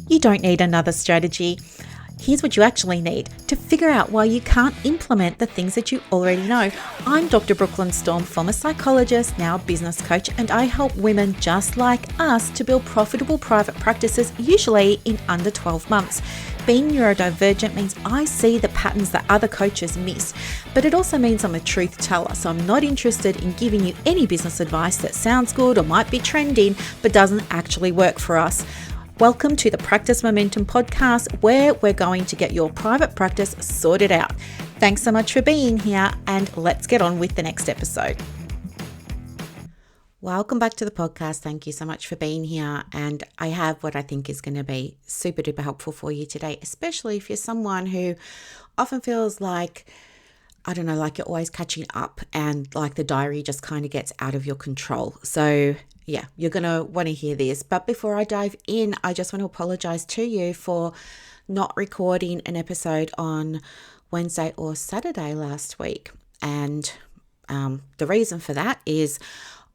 You don't need another strategy. Here's what you actually need to figure out why you can't implement the things that you already know. I'm Dr. Brooklyn Storme, former psychologist, now business coach, and I help women just like us to build profitable private practices, usually in under 12 months. Being neurodivergent means I see the patterns that other coaches miss, but it also means I'm a truth teller, so I'm not interested in giving you any business advice that sounds good or might be trending, but doesn't actually work for us. Welcome to the Practice Momentum podcast, where we're going to get your private practice sorted out. Thanks so much for being here, and let's get on with the next episode. Welcome back to the podcast. Thank you so much for being here. And I have what I think is going to be super duper helpful for you today, especially if you're someone who often feels like, I don't know, like you're always catching up and like the diary just kind of gets out of your control. So yeah, you're going to want to hear this. But before I dive in, I just want to apologize to you for not recording an episode on Wednesday or Saturday last week. And the reason for that is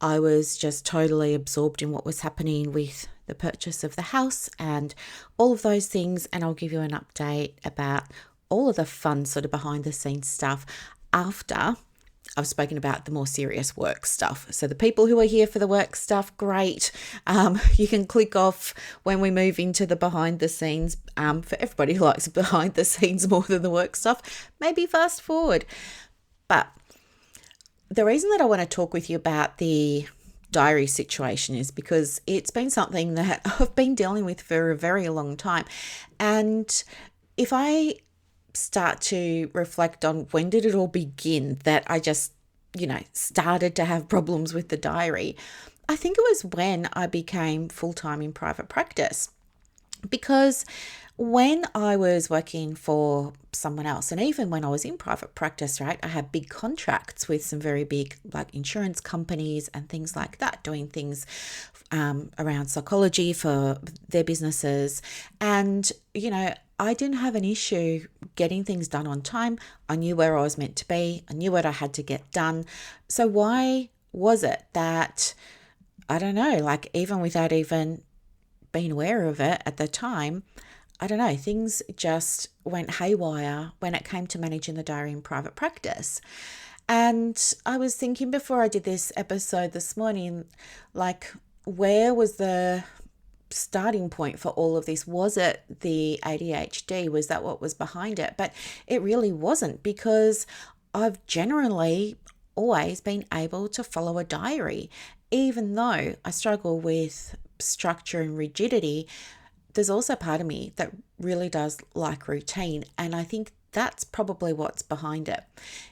I was just totally absorbed in what was happening with the purchase of the house and all of those things. And I'll give you an update about all of the fun sort of behind the scenes stuff after I've spoken about the more serious work stuff. So the people who are here for the work stuff, great. You can click off when we move into the behind the scenes. For everybody who likes behind the scenes more than the work stuff, maybe fast forward. But the reason that I want to talk with you about the diary situation is because it's been something that I've been dealing with for a very long time. And if I start to reflect on when did it all begin that I just, started to have problems with the diary, I think it was when I became full-time in private practice. Because when I was working for someone else, and even when I was in private practice, right, I had big contracts with some very big like insurance companies and things like that, doing things around psychology for their businesses. And, I didn't have an issue getting things done on time. I knew where I was meant to be. I knew what I had to get done. So why was it that, I don't know, like even without even being aware of it at the time, I don't know, things just went haywire when it came to managing the diary in private practice. And I was thinking before I did this episode this morning, like, where was the starting point for all of this? Was it the ADHD? Was that what was behind it? But it really wasn't, because I've generally always been able to follow a diary. Even though I struggle with structure and rigidity, there's also part of me that really does like routine. And I think that's probably what's behind it.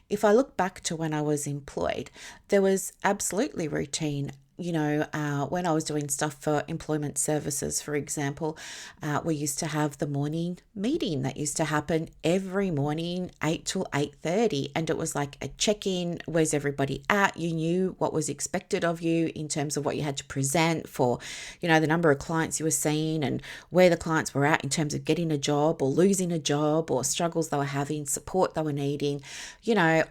If I look back to when I was employed, there was absolutely routine. When I was doing stuff for employment services, for example, we used to have the morning meeting that used to happen every morning, 8 till 8:30. And it was like a check-in. Where's everybody at? You knew what was expected of you in terms of what you had to present for, the number of clients you were seeing and where the clients were at in terms of getting a job or losing a job or struggles they were having, support they were needing.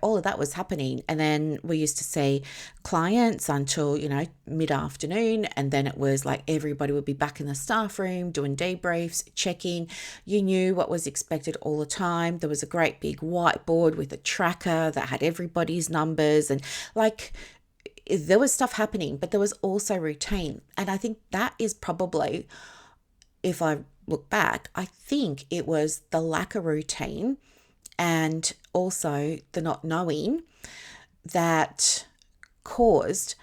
All of that was happening. And then we used to see clients until, mid-afternoon, and then it was like everybody would be back in the staff room doing debriefs, checking. You knew what was expected all the time. There was a great big whiteboard with a tracker that had everybody's numbers, and like there was stuff happening, but there was also routine. And I think that is probably, if I look back, I think it was the lack of routine and also the not knowing that caused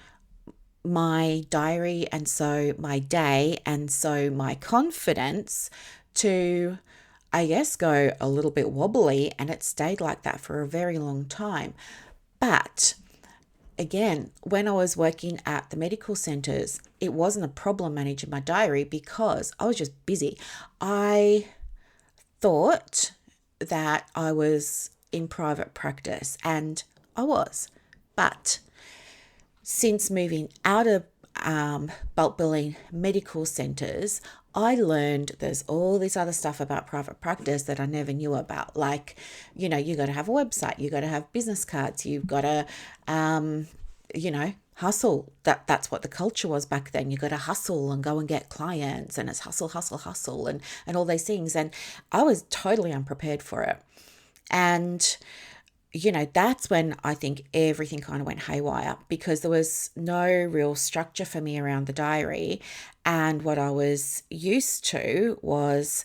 my diary and so my day and so my confidence to, I guess, go a little bit wobbly, and it stayed like that for a very long time. But again, when I was working at the medical centers, it wasn't a problem managing my diary because I was just busy. I thought that I was in private practice, and I was, but since moving out of bulk billing medical centers, I learned there's all this other stuff about private practice that I never knew about. Like, you got to have a website, you got to have business cards, you've got to, hustle. That's what the culture was back then. You got to hustle and go and get clients, and it's hustle, hustle, hustle, and all these things. And I was totally unprepared for it. And that's when I think everything kind of went haywire, because there was no real structure for me around the diary. And what I was used to was,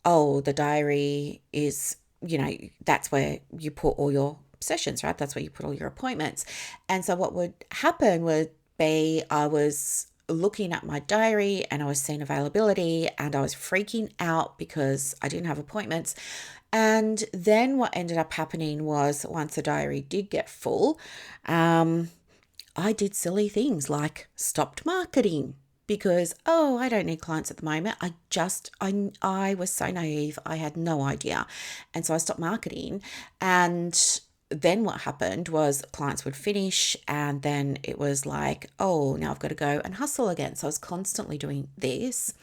oh, the diary is, that's where you put all your sessions, right? That's where you put all your appointments. And so what would happen would be, I was looking at my diary and I was seeing availability and I was freaking out because I didn't have appointments. And then what ended up happening was, once the diary did get full, I did silly things like stopped marketing because, oh, I don't need clients at the moment. I was so naive. I had no idea. And so I stopped marketing. And then what happened was clients would finish and then it was like, oh, now I've got to go and hustle again. So I was constantly doing this.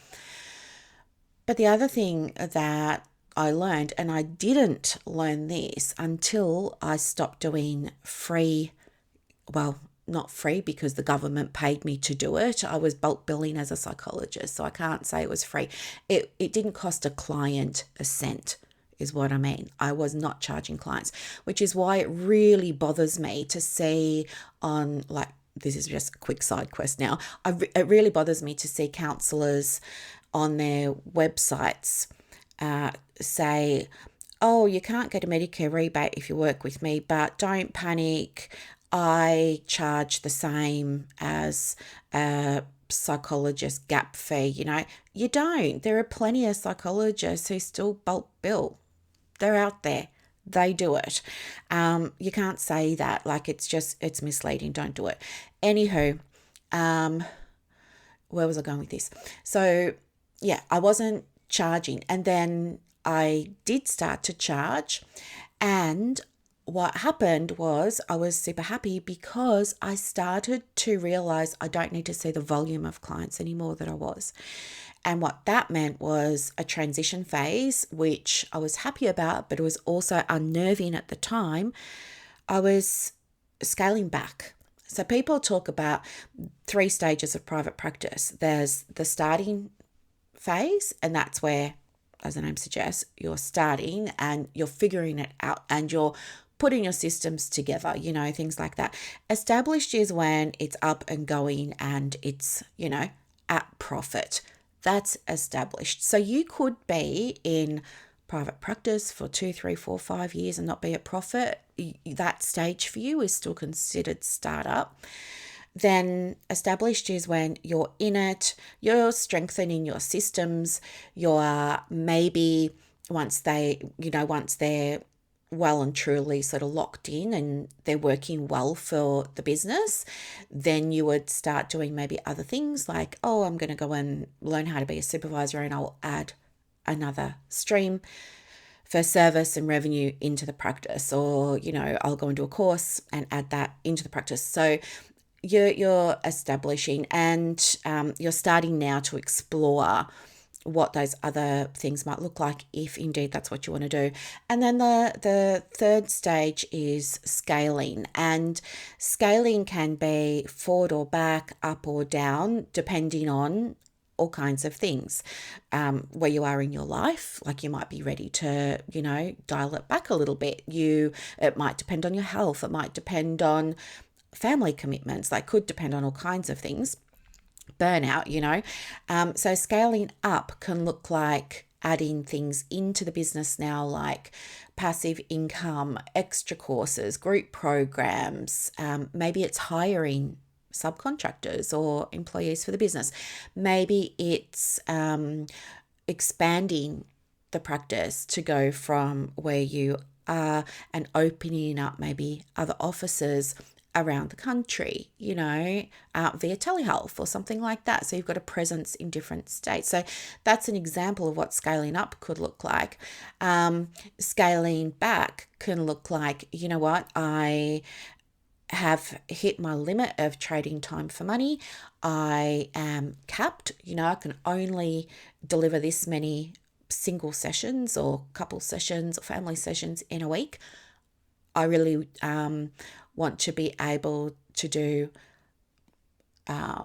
But the other thing that I learned, and I didn't learn this until I stopped doing free, well, not free because the government paid me to do it. I was bulk billing as a psychologist, so I can't say it was free. It didn't cost a client a cent, is what I mean. I was not charging clients, which is why it really bothers me to see on, like, this is just a quick side quest now. It really bothers me to see counsellors on their websites say, oh, you can't get a Medicare rebate if you work with me, but don't panic. I charge the same as a psychologist gap fee. You don't. There are plenty of psychologists who still bulk bill. They're out there. They do it. You can't say that. Like, it's misleading. Don't do it. Anywho, where was I going with this? So, yeah, I wasn't charging. And then I did start to charge. And what happened was I was super happy because I started to realize I don't need to see the volume of clients anymore that I was. And what that meant was a transition phase, which I was happy about, but it was also unnerving at the time. I was scaling back. So people talk about 3 stages of private practice. There's the starting phase, and that's where, as the name suggests, you're starting and you're figuring it out and you're putting your systems together, things like that. Established is when it's up and going and it's, at profit. That's established. So you could be in private practice for 2, 3, 4, 5 years and not be at profit. That stage for you is still considered startup. Then established is when you're in it, you're strengthening your systems, you're maybe once they're well and truly sort of locked in and they're working well for the business, then you would start doing maybe other things like, oh, I'm going to go and learn how to be a supervisor and I'll add another stream for service and revenue into the practice, or, I'll go and do a course and add that into the practice. So you're establishing and you're starting now to explore what those other things might look like if indeed that's what you want to do. And then the third stage is scaling, and scaling can be forward or back, up or down, depending on all kinds of things, where you are in your life. Like, you might be ready to, dial it back a little bit. It might depend on your health. It might depend on family commitments. Like, could depend on all kinds of things. Burnout, so scaling up can look like adding things into the business now, like passive income, extra courses, group programs. Maybe it's hiring subcontractors or employees for the business. Maybe it's expanding the practice to go from where you are and opening up maybe other offices around the country, via telehealth or something like that. So you've got a presence in different states. So that's an example of what scaling up could look like. Scaling back can look like, I have hit my limit of trading time for money. I am capped, I can only deliver this many single sessions or couple sessions or family sessions in a week. I really want to be able to do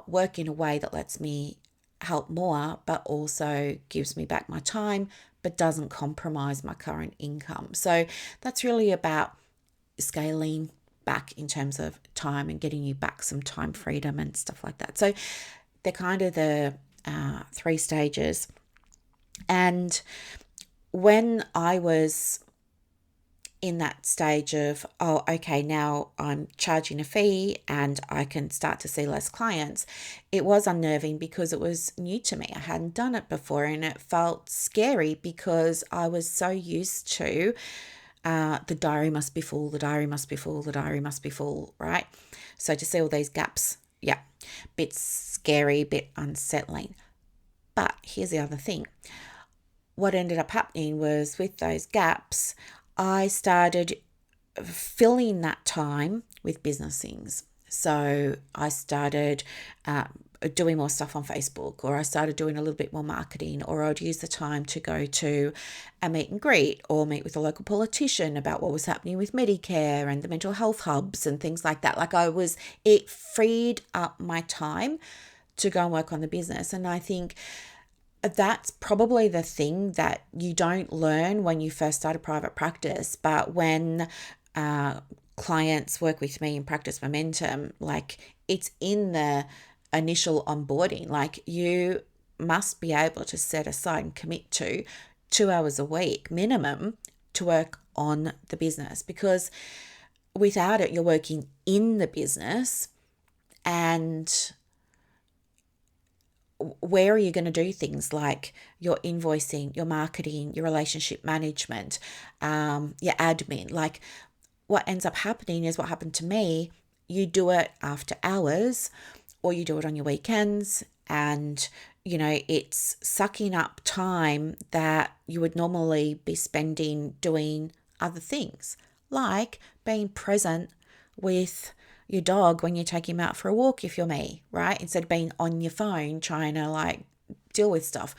work in a way that lets me help more, but also gives me back my time, but doesn't compromise my current income. So that's really about scaling back in terms of time and getting you back some time freedom and stuff like that. So they're kind of the 3 stages. And when I was in that stage of, oh, okay, now I'm charging a fee and I can start to see less clients, it was unnerving because it was new to me. I hadn't done it before, and it felt scary because I was so used to the diary must be full, the diary must be full, the diary must be full, right? So to see all these gaps, yeah, bit scary, bit unsettling. But here's the other thing. What ended up happening was with those gaps, I started filling that time with business things. So I started doing more stuff on Facebook, or I started doing a little bit more marketing, or I'd use the time to go to a meet and greet or meet with a local politician about what was happening with Medicare and the mental health hubs and things like that. It freed up my time to go and work on the business. And I think that's probably the thing that you don't learn when you first start a private practice. But when clients work with me in Practice Momentum, it's in the initial onboarding. You must be able to set aside and commit to 2 hours a week minimum to work on the business, because without it, you're working in the business, and where are you going to do things like your invoicing, your marketing, your relationship management, your admin? What ends up happening is what happened to me. You do it after hours, or you do it on your weekends, and it's sucking up time that you would normally be spending doing other things, like being present with your dog when you take him out for a walk, if you're me, right? Instead of being on your phone trying to deal with stuff.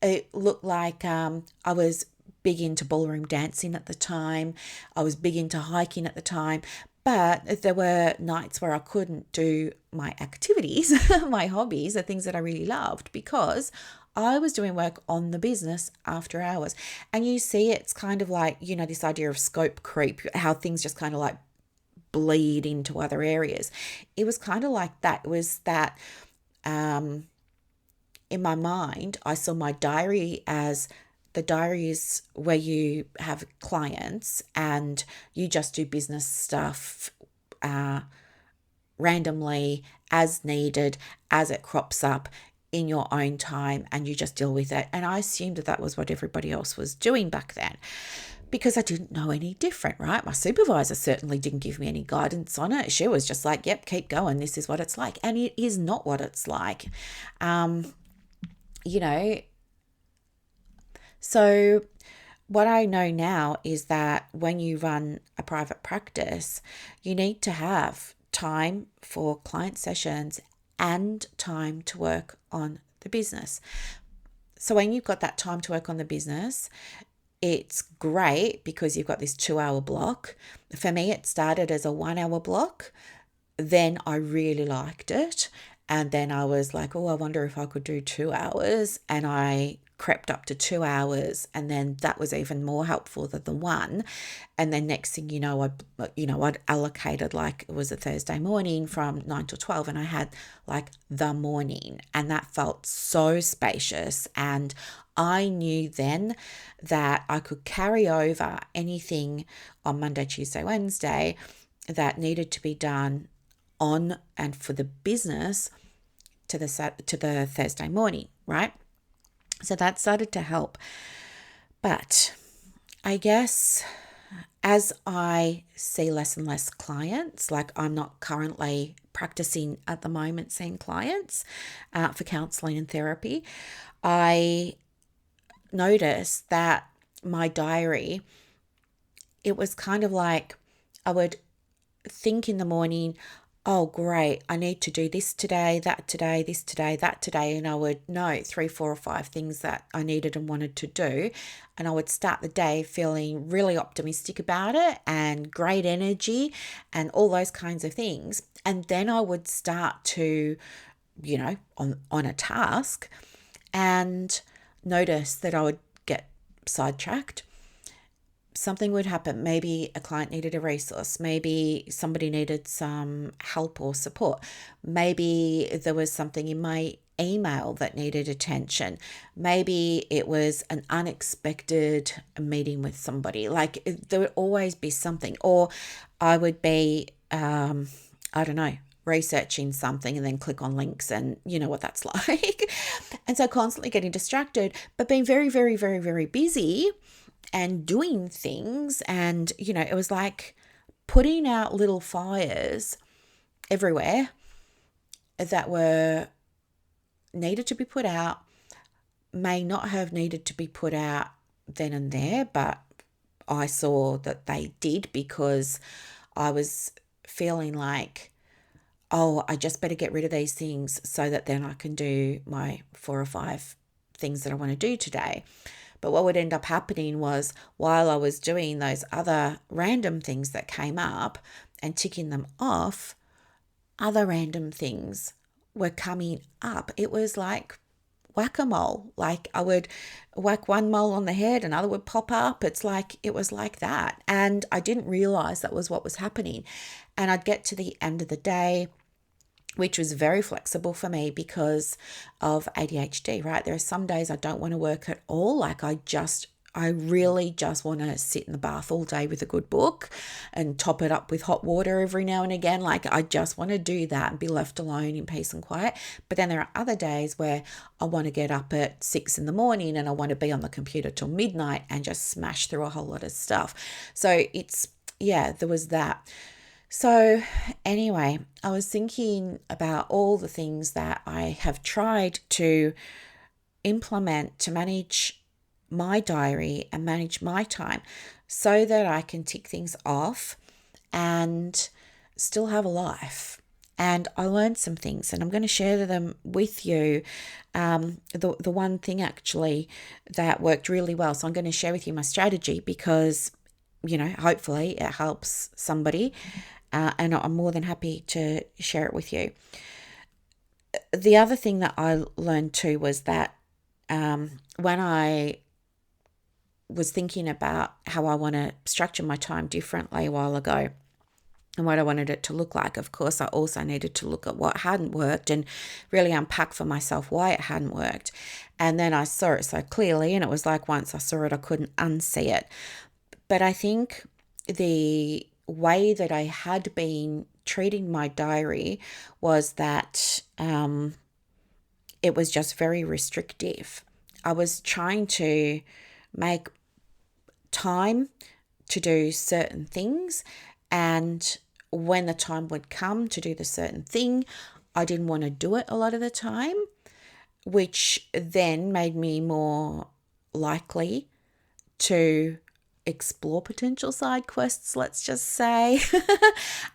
It looked like I was big into ballroom dancing at the time. I was big into hiking at the time. But there were nights where I couldn't do my activities, my hobbies, the things that I really loved, because I was doing work on the business after hours. And you see, it's kind of this idea of scope creep, how things just kind of bleed into other areas. It was kind of like that. It was that in my mind, I saw my diary as the diary is where you have clients and you just do business stuff randomly, as needed, as it crops up in your own time, and you just deal with it. And I assumed that was what everybody else was doing back then, because I didn't know any different, right? My supervisor certainly didn't give me any guidance on it. She was just like, yep, keep going. This is what it's like. And it is not what it's like. So what I know now is that when you run a private practice, you need to have time for client sessions and time to work on the business. So when you've got that time to work on the business, it's great because you've got this 2-hour block. For me, it started as a 1-hour block. Then I really liked it. And then I was like, oh, I wonder if I could do 2 hours. And I crept up to 2 hours. And then that was even more helpful than the 1. And then next thing you know, I'd allocated, it was a Thursday morning from 9 to 12. And I had the morning. And that felt so spacious. And I knew then that I could carry over anything on Monday, Tuesday, Wednesday that needed to be done on and for the business to the Thursday morning, right? So that started to help. But I guess as I see less and less clients, I'm not currently practicing at the moment seeing clients for counselling and therapy, I noticed that my diary, it was kind of I would think in the morning, oh, great, I need to do this today, that today, this today, that today. And I would know 3, 4, or 5 things that I needed and wanted to do. And I would start the day feeling really optimistic about it and great energy and all those kinds of things. And then I would start to, on a task and notice that I would get sidetracked. Something would happen. Maybe a client needed a resource. Maybe somebody needed some help or support. Maybe there was something in my email that needed attention. Maybe it was an unexpected meeting with somebody. Like there would always be something. Or I would be, I don't know, researching something and then click on links, and you know what that's like. And so constantly getting distracted, but being very, very, very, very busy and doing things. And, it was like putting out little fires everywhere that were needed to be put out, may not have needed to be put out then and there, but I saw that they did because I was feeling like, oh, I just better get rid of these things so that then I can do my 4 or 5 things that I want to do today. But what would end up happening was while I was doing those other random things that came up and ticking them off, other random things were coming up. It was like whack-a-mole. Like I would whack one mole on the head, another would pop up. It was like that. And I didn't realize that was what was happening. And I'd get to the end of the day, which was very flexible for me because of ADHD, right? There are some days I don't want to work at all. Like I really just want to sit in the bath all day with a good book and top it up with hot water every now and again. Like I just want to do that and be left alone in peace and quiet. But then there are other days where I want to get up at 6 a.m. and I want to be on the computer till midnight and just smash through a whole lot of stuff. So there was that. So anyway, I was thinking about all the things that I have tried to implement to manage my diary and manage my time so that I can tick things off and still have a life. And I learned some things and I'm going to share them with you. The one thing actually that worked really well. So I'm going to share with you my strategy because, hopefully it helps somebody. And I'm more than happy to share it with you. The other thing that I learned too was that when I was thinking about how I want to structure my time differently a while ago and what I wanted it to look like, of course, I also needed to look at what hadn't worked and really unpack for myself why it hadn't worked. And then I saw it so clearly, and it was like once I saw it, I couldn't unsee it. But I think the way that I had been treating my diary was that it was just very restrictive. I was trying to make time to do certain things, and when the time would come to do the certain thing, I didn't want to do it a lot of the time, which then made me more likely to explore potential side quests, let's just say.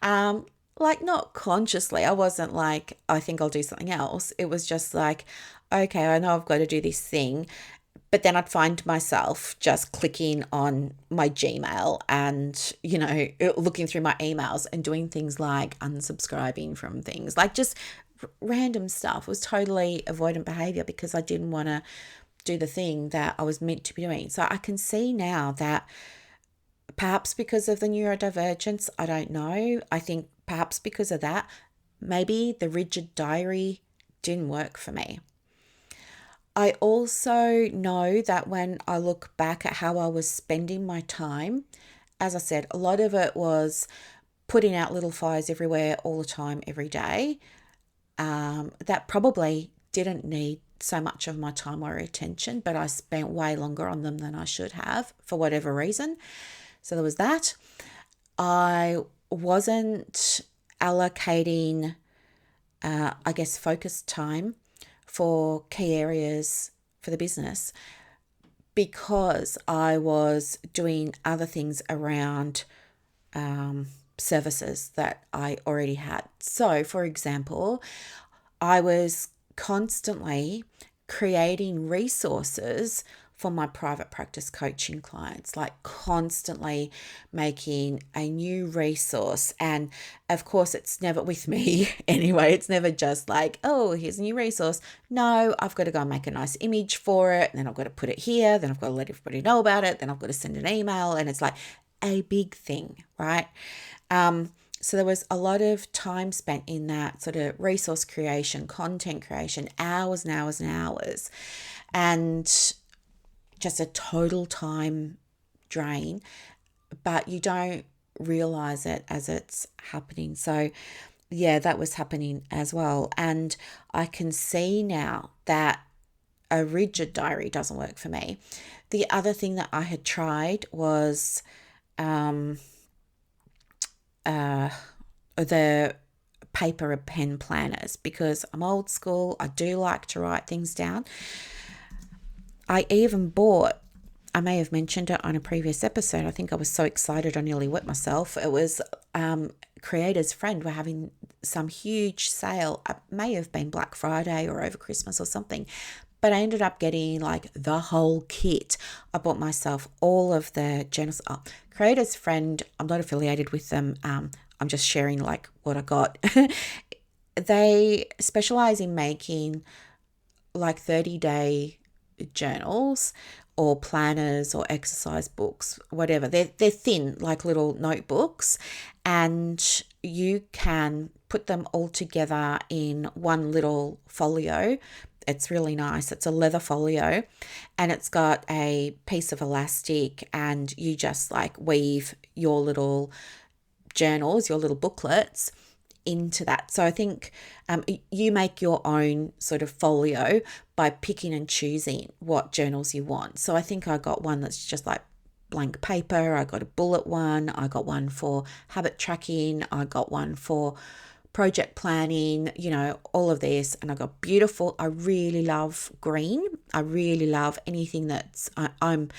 Like not consciously. I wasn't like, I think I'll do something else. It was just like, okay, I know I've got to do this thing. But then I'd find myself just clicking on my Gmail and, looking through my emails and doing things like unsubscribing from things, like just random stuff. It was totally avoidant behavior because I didn't want to do the thing that I was meant to be doing. So I can see now that perhaps because of the neurodivergence, I don't know. I think perhaps because of that, maybe the rigid diary didn't work for me. I also know that when I look back at how I was spending my time, as I said, a lot of it was putting out little fires everywhere all the time, every day. That probably didn't need so much of my time or attention, but I spent way longer on them than I should have for whatever reason. So there was that. I wasn't allocating, focused time for key areas for the business because I was doing other things around services that I already had. So, for example, I was constantly creating resources for my private practice coaching clients, like constantly making a new resource. And of course, it's never with me anyway. It's never just like, oh, here's a new resource. No, I've got to go and make a nice image for it. And then I've got to put it here. Then I've got to let everybody know about it. Then I've got to send an email. And it's like a big thing, right? So there was a lot of time spent in that sort of resource creation, content creation, hours and hours and hours, and just a total time drain, but you don't realize it as it's happening. So yeah, that was happening as well. And I can see now that a rigid diary doesn't work for me. The other thing that I had tried was the paper and pen planners, because I'm old school. I do like to write things down. I even bought, I may have mentioned it on a previous episode. I think I was so excited I nearly wet myself. It was Creator's Friend were having some huge sale. It may have been Black Friday or over Christmas or something. But I ended up getting like the whole kit. I bought myself all of the journals. Oh, Creator's Friend, I'm not affiliated with them. I'm just sharing like what I got. They specialize in making like 30-day journals or planners or exercise books, whatever. They're thin, like little notebooks, and you can put them all together in one little folio. It's really nice. It's a leather folio, and it's got a piece of elastic, and you just like weave your little journals, your little booklets into that. So I think you make your own sort of folio by picking and choosing what journals you want. So I think I got one that's just like blank paper. I got a bullet one. I got one for habit tracking. I got one for project planning, all of this. And I got beautiful. I really love green. I really love anything that's, I'm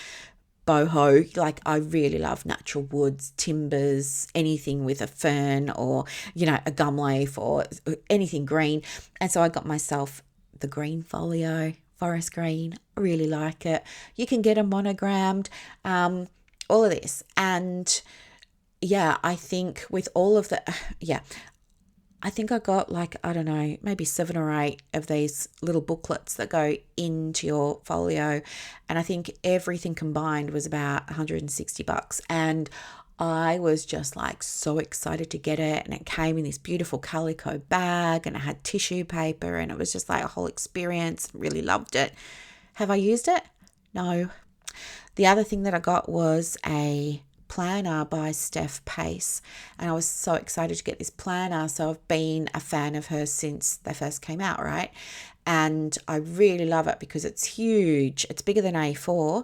boho, like I really love natural woods, timbers, anything with a fern or a gum leaf or anything green. And so I got myself the green folio, forest green. I really like it. You can get a monogrammed, all of this. And yeah, I think with all of the I think I got like, I don't know, maybe 7 or 8 of these little booklets that go into your folio. And I think everything combined was about $160. And I was just like so excited to get it. And it came in this beautiful calico bag, and it had tissue paper, and it was just like a whole experience. Really loved it. Have I used it? No. The other thing that I got was a planner by Steph Pace, and I was so excited to get this planner. So I've been a fan of hers since they first came out, right? And I really love it because it's huge. It's bigger than A4,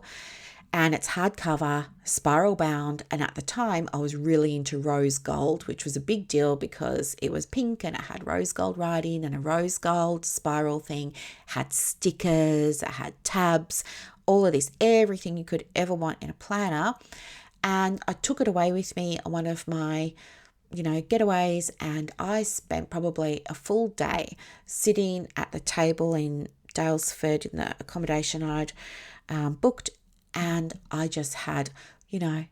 and it's hardcover, spiral bound. And at the time I was really into rose gold, which was a big deal because it was pink and it had rose gold writing and a rose gold spiral thing, it had stickers, it had tabs, all of this, everything you could ever want in a planner. And I took it away with me on one of my, getaways, and I spent probably a full day sitting at the table in Dalesford in the accommodation I'd booked, and I just had, my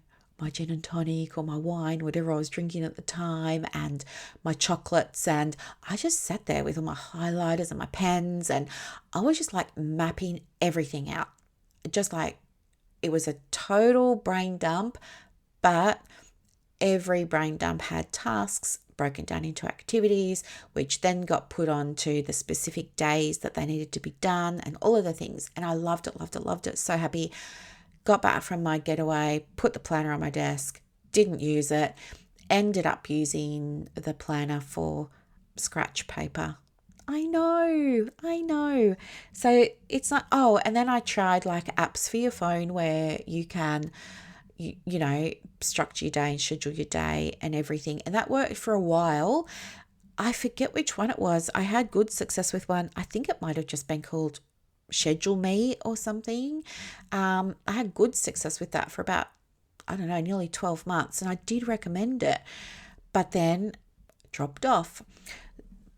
gin and tonic or my wine, whatever I was drinking at the time, and my chocolates, and I just sat there with all my highlighters and my pens, and I was just like mapping everything out, just like, it was a total brain dump, but every brain dump had tasks broken down into activities, which then got put onto the specific days that they needed to be done and all of the things. And I loved it, loved it, loved it. So happy. Got back from my getaway, put the planner on my desk, didn't use it, ended up using the planner for scratch paper. I know. So it's not, and then I tried like apps for your phone where you can, structure your day and schedule your day and everything. And that worked for a while. I forget which one it was. I had good success with one. I think it might have just been called Schedule Me or something. I had good success with that for about, I don't know, nearly 12 months. And I did recommend it. but then dropped off.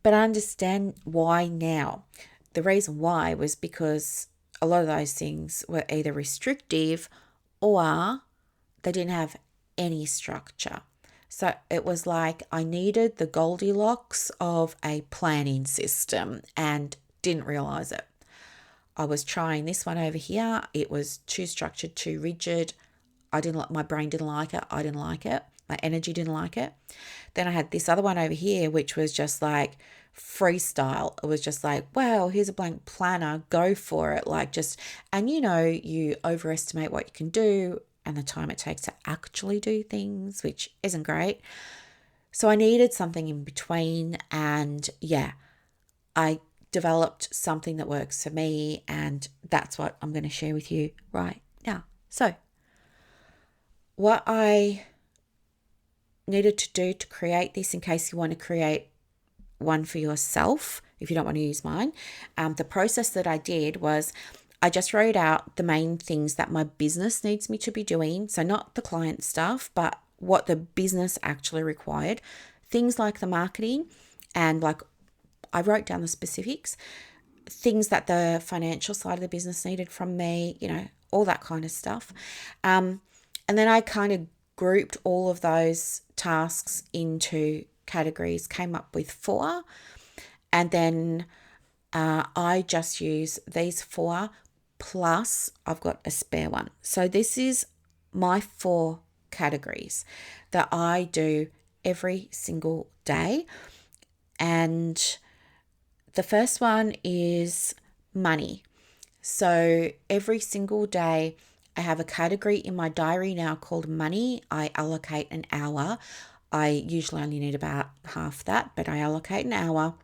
But I understand why now. The reason why was because a lot of those things were either restrictive or they didn't have any structure. So it was like I needed the Goldilocks of a planning system and didn't realize it. I was trying this one over here. It was too structured, too rigid. My brain didn't like it. I didn't like it. My energy didn't like it. Then I had this other one over here, which was just like freestyle. It was just like, wow, here's a blank planner, go for it. And you overestimate what you can do and the time it takes to actually do things, which isn't great. So I needed something in between, and I developed something that works for me, and that's what I'm going to share with you right now. So what I needed to do to create this, in case you want to create one for yourself, if you don't want to use mine, the process that I did was I just wrote out the main things that my business needs me to be doing. So not the client stuff, but what the business actually required. Things like the marketing, and I wrote down the specifics, things that the financial side of the business needed from me, all that kind of stuff. And then I kind of grouped all of those tasks into categories, came up with 4, and then I just use these 4 plus I've got a spare one. So this is my 4 categories that I do every single day. And the first one is money. So every single day I have a category in my diary now called money. I allocate an hour. I usually only need about half that, but I allocate an hour.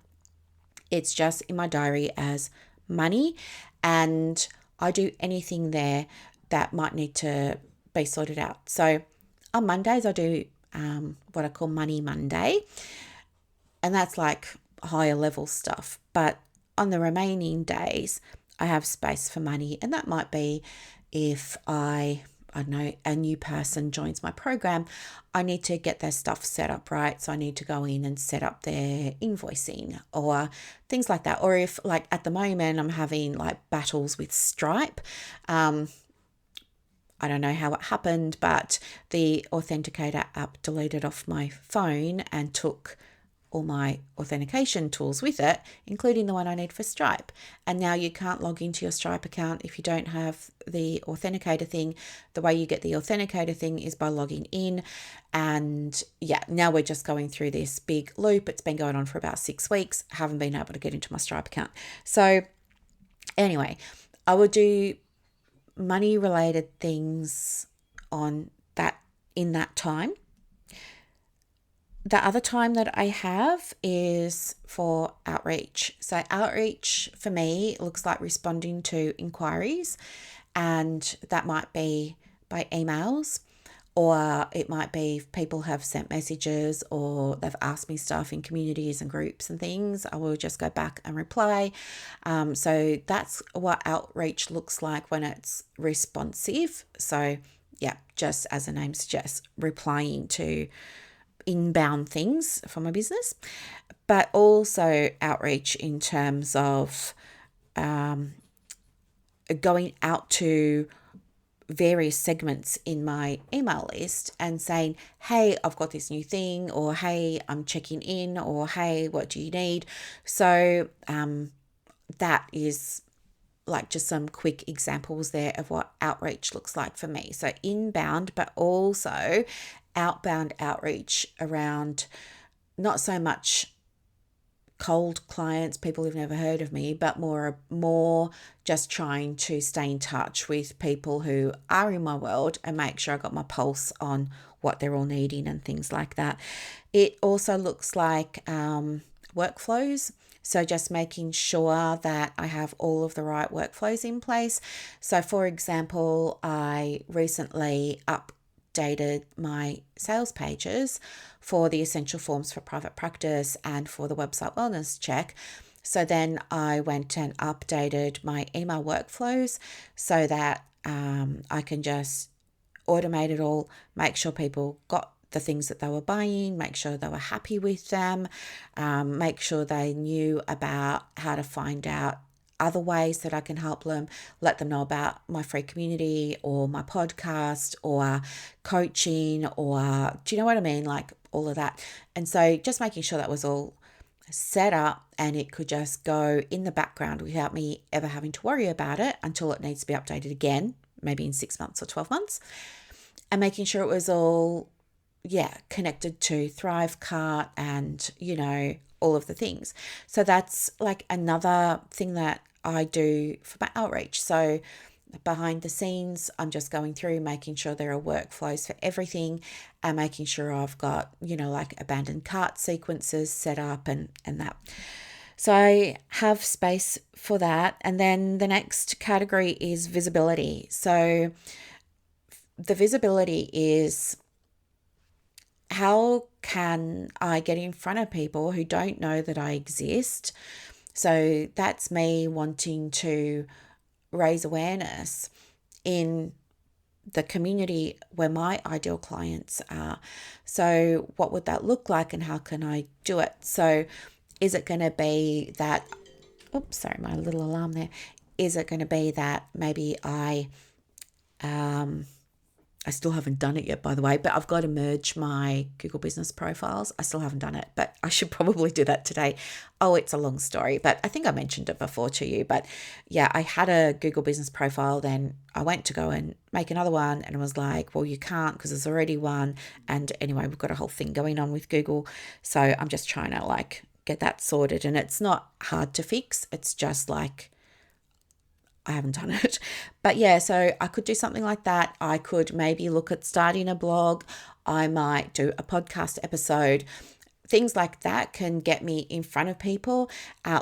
It's just in my diary as money, and I do anything there that might need to be sorted out. So on Mondays, I do what I call Money Monday, and that's like higher level stuff. But on the remaining days, I have space for money, and that might be if I don't know, a new person joins my program, I need to get their stuff set up right. So I need to go in and set up their invoicing or things like that. Or if at the moment I'm having battles with Stripe, I don't know how it happened, but the Authenticator app deleted off my phone and took all my authentication tools with it, including the one I need for Stripe. And now you can't log into your Stripe account if you don't have the Authenticator thing. The way you get the Authenticator thing is by logging in. And now we're just going through this big loop. It's been going on for about 6 weeks. I haven't been able to get into my Stripe account. So anyway, I will do money related things in that time. The other time that I have is for outreach. So outreach for me looks like responding to inquiries, and that might be by emails, or it might be if people have sent messages or they've asked me stuff in communities and groups and things. I will just go back and reply. So that's what outreach looks like when it's responsive. So just as the name suggests, replying to inbound things for my business, but also outreach in terms of going out to various segments in my email list and saying, hey, I've got this new thing, or hey, I'm checking in, or hey, what do you need? So that is just some quick examples there of what outreach looks like for me. So inbound, but also outbound outreach around not so much cold clients, people who've never heard of me, but more just trying to stay in touch with people who are in my world and make sure I got my pulse on what they're all needing and things like that. It also looks like workflows. So just making sure that I have all of the right workflows in place. So for example, I recently updated my sales pages for the essential forms for private practice and for the website wellness check. So then I went and updated my email workflows so that I can just automate it all, make sure people got the things that they were buying, make sure they were happy with them, make sure they knew about how to find out other ways that I can help them, let them know about my free community or my podcast or coaching, or do you know what I mean? Like all of that. And so just making sure that was all set up and it could just go in the background without me ever having to worry about it until it needs to be updated again, maybe in 6 months or 12 months. And making sure it was all, connected to Thrivecart and, all of the things. So that's like another thing that I do for my outreach. So behind the scenes, I'm just going through making sure there are workflows for everything and making sure I've got, like abandoned cart sequences set up and that. So I have space for that. And then the next category is visibility. So the visibility is, how can I get in front of people who don't know that I exist? So that's me wanting to raise awareness in the community where my ideal clients are. So what would that look like and how can I do it? So is it going to be that, oops, sorry, my little alarm there. Is it going to be that maybe I still haven't done it yet, by the way, but I've got to merge my Google business profiles. I still haven't done it, but I should probably do that today. Oh, it's a long story, but I think I mentioned it before to you. But yeah, I had a Google business profile. Then I went to go and make another one and I was like, well, you can't because there's already one. And anyway, we've got a whole thing going on with Google. So I'm just trying to like get that sorted. And it's not hard to fix. It's just like, I haven't done it. But yeah, so I could do something like that. I could maybe look at starting a blog. I might do a podcast episode. Things like that can get me in front of people,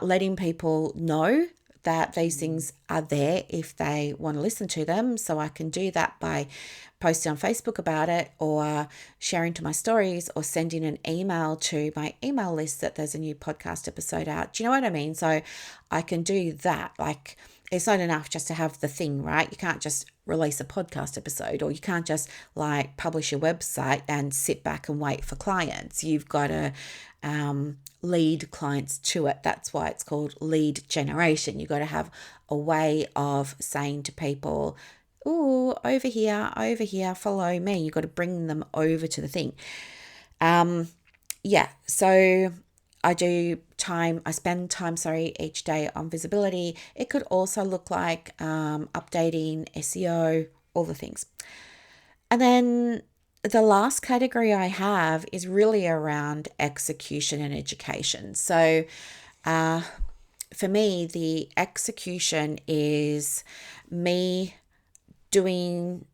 letting people know that these things are there if they want to listen to them. So I can do that by posting on Facebook about it or sharing to my stories or sending an email to my email list that there's a new podcast episode out. Do you know what I mean? So I can do that. Like, it's not enough just to have the thing, right? You can't just release a podcast episode or you can't just like publish your website and sit back and wait for clients. You've got to lead clients to it. That's why it's called lead generation. You've got to have a way of saying to people, oh, over here, follow me. You've got to bring them over to the thing. So I spend time each day on visibility. It could also look like updating SEO, all the things. And then the last category I have is really around execution and education. So for me, the execution is me doing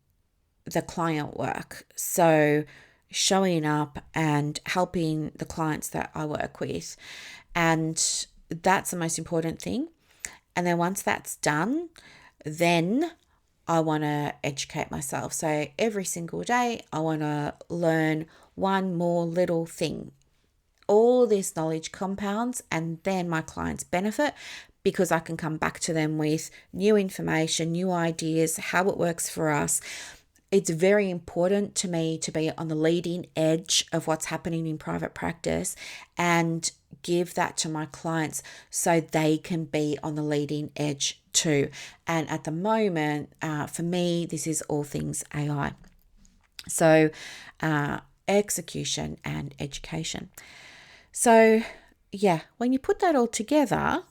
the client work. So showing up and helping the clients that I work with. And that's the most important thing. And then once that's done, then I want to educate myself. So every single day, I want to learn one more little thing. All this knowledge compounds and then my clients benefit because I can come back to them with new information, new ideas, how it works for us. It's very important to me to be on the leading edge of what's happening in private practice and give that to my clients so they can be on the leading edge too. And at the moment, for me, this is all things AI. So execution and education. So yeah, when you put that all together,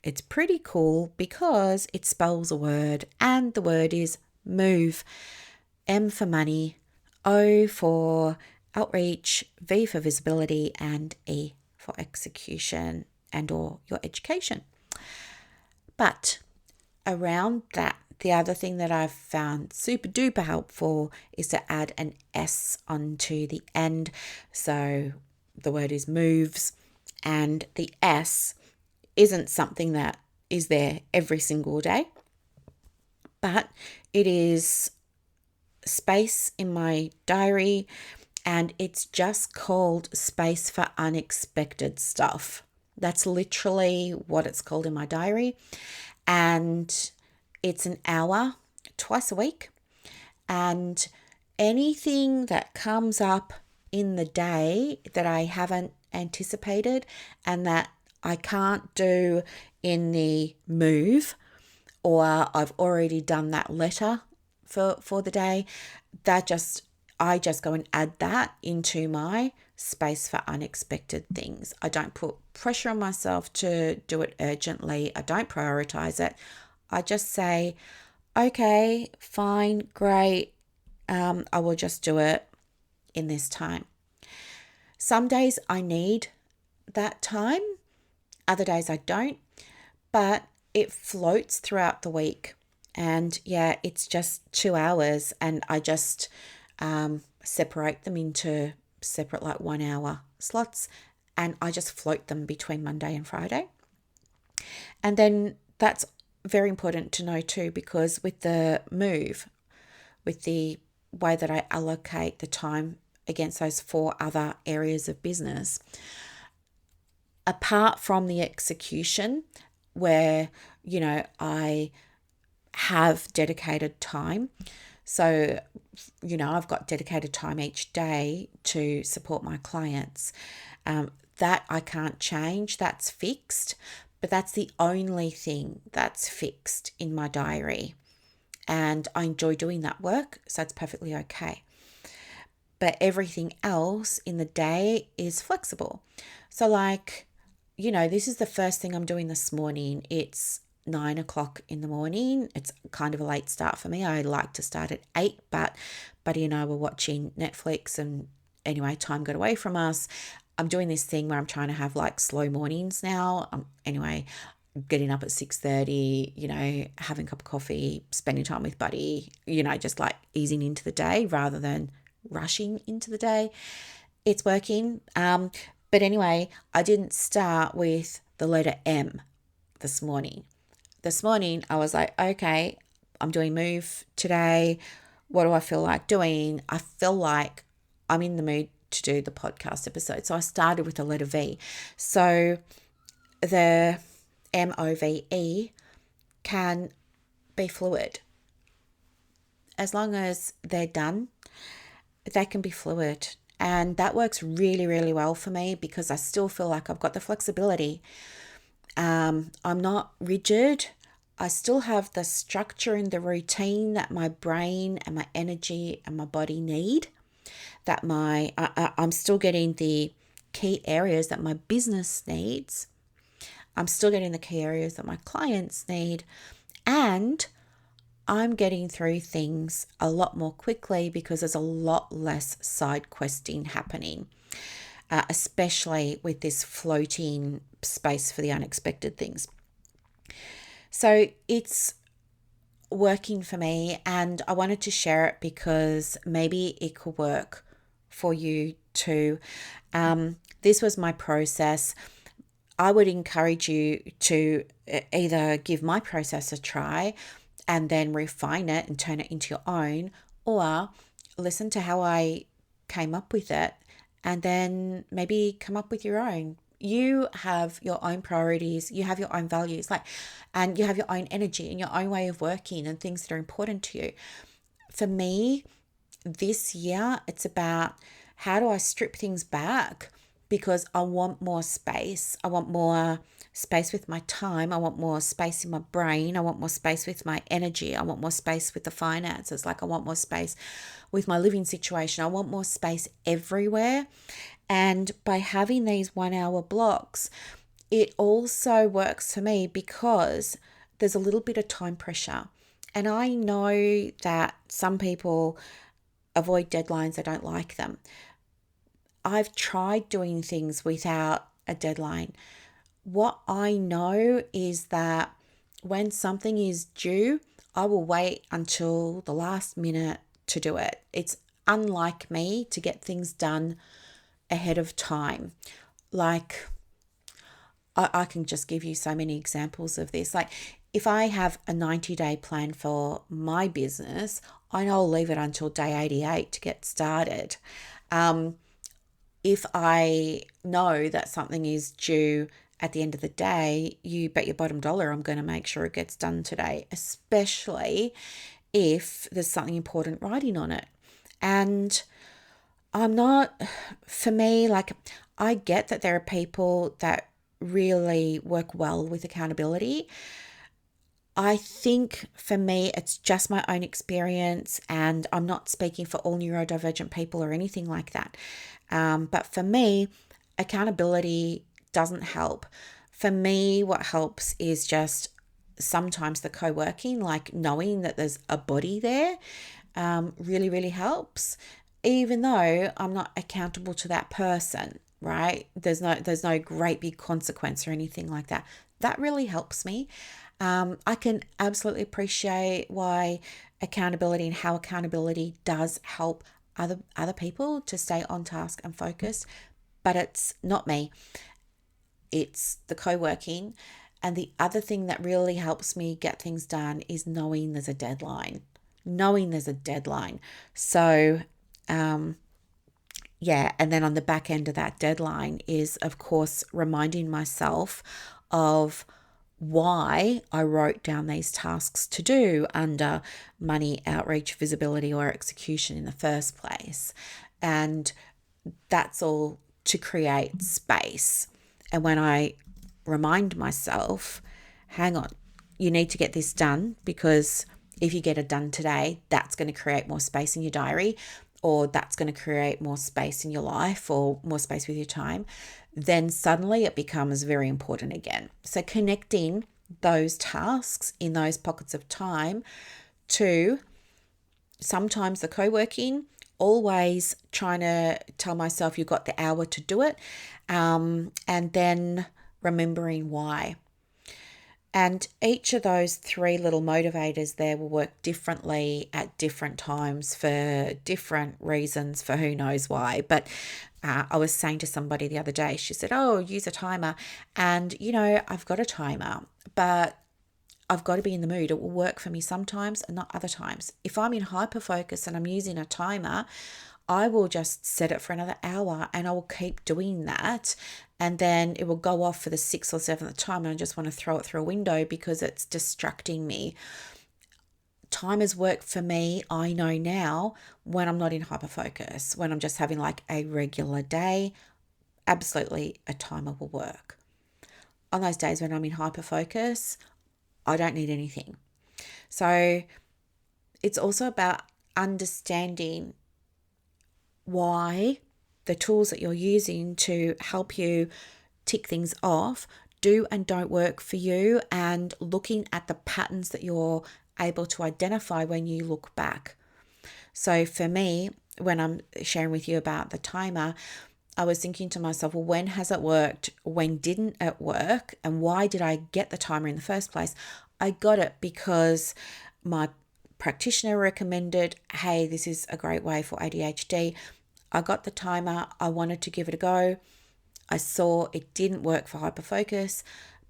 it's pretty cool because it spells a word and the word is move. M for money, O for outreach, V for visibility, and E for execution and or your education. But around that, the other thing that I've found super duper helpful is to add an S onto the end. So the word is moves, and the S isn't something that is there every single day, but it is space in my diary, and it's just called space for unexpected stuff. That's literally what it's called in my diary, and it's an hour twice a week, and anything that comes up in the day that I haven't anticipated and that I can't do in the move, or I've already done that letter for the day, I just go and add that into my space for unexpected things. I don't put pressure on myself to do it urgently. I don't prioritize it. I just say, okay, fine, great. I will just do it in this time. Some days I need that time. Other days I don't. But it floats throughout the week. And yeah, it's just 2 hours, and I just separate them into separate 1 hour slots, and I just float them between Monday and Friday. And then that's very important to know too, because with the move, with the way that I allocate the time against those 4 other areas of business, apart from the execution where, I have dedicated time. So, I've got dedicated time each day to support my clients. That I can't change. That's fixed. But that's the only thing that's fixed in my diary. And I enjoy doing that work, so it's perfectly okay. But everything else in the day is flexible. So this is the first thing I'm doing this morning. It's 9 o'clock in the morning. It's kind of a late start for me. I like to start at 8, but Buddy and I were watching Netflix, and anyway, time got away from us. I'm doing this thing where I'm trying to have slow mornings now. Getting up at 6:30, having a cup of coffee, spending time with Buddy, just easing into the day rather than rushing into the day. It's working. But anyway, I didn't start with the letter M this morning. This morning, I was like, okay, I'm doing move today. What do I feel like doing? I feel like I'm in the mood to do the podcast episode. So I started with the letter V. So the MOVE can be fluid. As long as they're done, they can be fluid. And that works really, really well for me because I still feel like I've got the flexibility. I'm not rigid. I still have the structure and the routine that my brain and my energy and my body need. That I'm still getting the key areas that my business needs. I'm still getting the key areas that my clients need. And I'm getting through things a lot more quickly because there's a lot less side questing happening, especially with this floating space for the unexpected things. So it's working for me, and I wanted to share it because maybe it could work for you too. This was my process. I would encourage you to either give my process a try and then refine it and turn it into your own, or listen to how I came up with it and then maybe come up with your own. You have your own priorities, you have your own values, and you have your own energy and your own way of working and things that are important to you. For me, this year, it's about how do I strip things back, because I want more space. I want more space with my time. I want more space in my brain. I want more space with my energy. I want more space with the finances. I want more space with my living situation. I want more space everywhere. And by having these 1 hour blocks, it also works for me because there's a little bit of time pressure. And I know that some people avoid deadlines. They don't like them. I've tried doing things without a deadline. What I know is that when something is due, I will wait until the last minute to do it. It's unlike me to get things done ahead of time. I can just give you so many examples of this. If I have a 90-day plan for my business, I know I'll leave it until day 88 to get started. If I know that something is due at the end of the day, you bet your bottom dollar I'm going to make sure it gets done today, especially if there's something important writing on it. And I'm not, for me, like, I get that there are people that really work well with accountability. I think for me, it's just my own experience, and I'm not speaking for all neurodivergent people or anything like that. But for me, accountability doesn't help. For me, what helps is just sometimes the co working, like knowing that there's a body there, really, really helps, even though I'm not accountable to that person. Right? There's no great big consequence or anything like that. That really helps me. I can absolutely appreciate why accountability and how accountability does help other people to stay on task and focused, but it's not me. It's the co-working. And the other thing that really helps me get things done is knowing there's a deadline. Knowing there's a deadline. So, yeah, and then on the back end of that deadline is, of course, reminding myself of why I wrote down these tasks to do under money, outreach, visibility, or execution in the first place. And that's all to create space. And when I remind myself, hang on, you need to get this done, because if you get it done today, that's going to create more space in your diary, or that's going to create more space in your life, or more space with your time, then suddenly it becomes very important again. So connecting those tasks in those pockets of time to sometimes the co-working, always trying to tell myself you've got the hour to do it, and then remembering why. And each of those three little motivators there will work differently at different times for different reasons, for who knows why. But I was saying to somebody the other day, she said, oh, use a timer. And, I've got a timer, but I've got to be in the mood. It will work for me sometimes and not other times. If I'm in hyperfocus and I'm using a timer, I will just set it for another hour and I will keep doing that. And then it will go off for the 6th or 7th time and I just want to throw it through a window because it's distracting me. Timers work for me, I know now, when I'm not in hyperfocus, when I'm just having like a regular day. Absolutely, a timer will work. On those days when I'm in hyperfocus, I don't need anything. So it's also about understanding why the tools that you're using to help you tick things off do and don't work for you, and looking at the patterns that you're able to identify when you look back. So for me, when I'm sharing with you about the timer, I was thinking to myself, well, when has it worked? When didn't it work? And why did I get the timer in the first place? I got it because my practitioner recommended, hey, this is a great way for ADHD. I got the timer. I wanted to give it a go. I saw it didn't work for hyperfocus,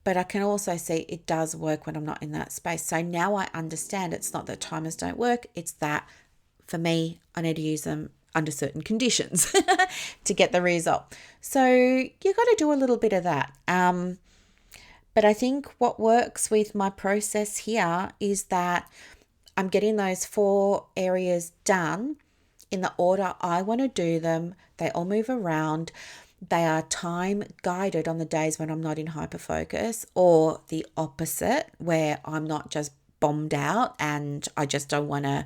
but I can also see it does work when I'm not in that space. So now I understand it's not that timers don't work. It's that for me, I need to use them under certain conditions to get the result. So you got to do a little bit of that. But I think what works with my process here is that I'm getting those 4 areas done in the order I want to do them. They all move around. They are time guided on the days when I'm not in hyperfocus, or the opposite, where I'm not just bombed out and I just don't want to,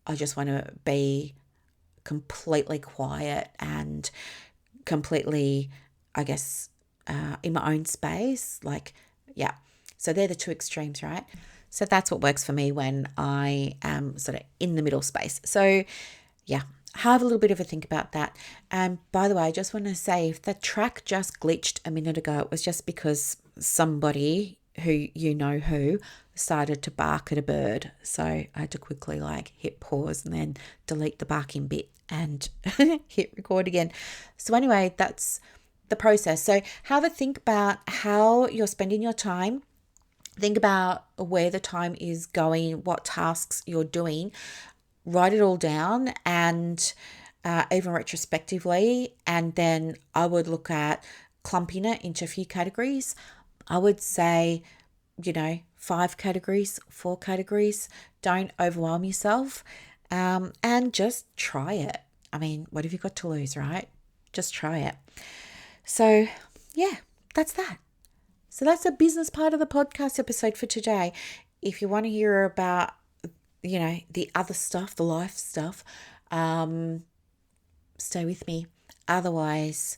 I just want to be completely quiet and completely, I guess, in my own space. So they're the 2 extremes, right? So that's what works for me when I am sort of in the middle space. So yeah, have a little bit of a think about that. And by the way, I just want to say, if the track just glitched a minute ago, it was just because somebody who started to bark at a bird. So I had to quickly hit pause and then delete the barking bit and hit record again. So anyway, that's the process. So have a think about how you're spending your time. Think about where the time is going, what tasks you're doing. Write it all down, and even retrospectively. And then I would look at clumping it into a few categories. I would say, 5 categories, 4 categories. Don't overwhelm yourself. and just try it. I mean, what have you got to lose, right? Just try it. So, yeah, that's that. So that's the business part of the podcast episode for today. If you want to hear about, the other stuff, the life stuff, stay with me. Otherwise,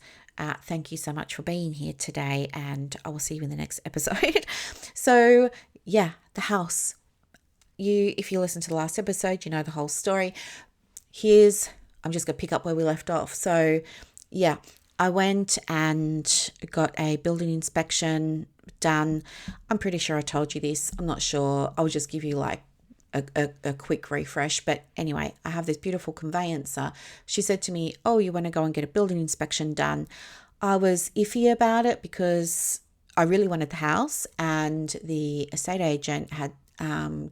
thank you so much for being here today, and I will see you in the next episode. So, yeah, the house. If you listen to the last episode, you know the whole story. I'm just going to pick up where we left off. So, yeah, I went and got a building inspection done. I'm pretty sure I told you this. I'm not sure. I'll just give you like a quick refresh. But anyway, I have this beautiful conveyancer. She said to me, "Oh, you want to go and get a building inspection done?" I was iffy about it because I really wanted the house, and the estate agent had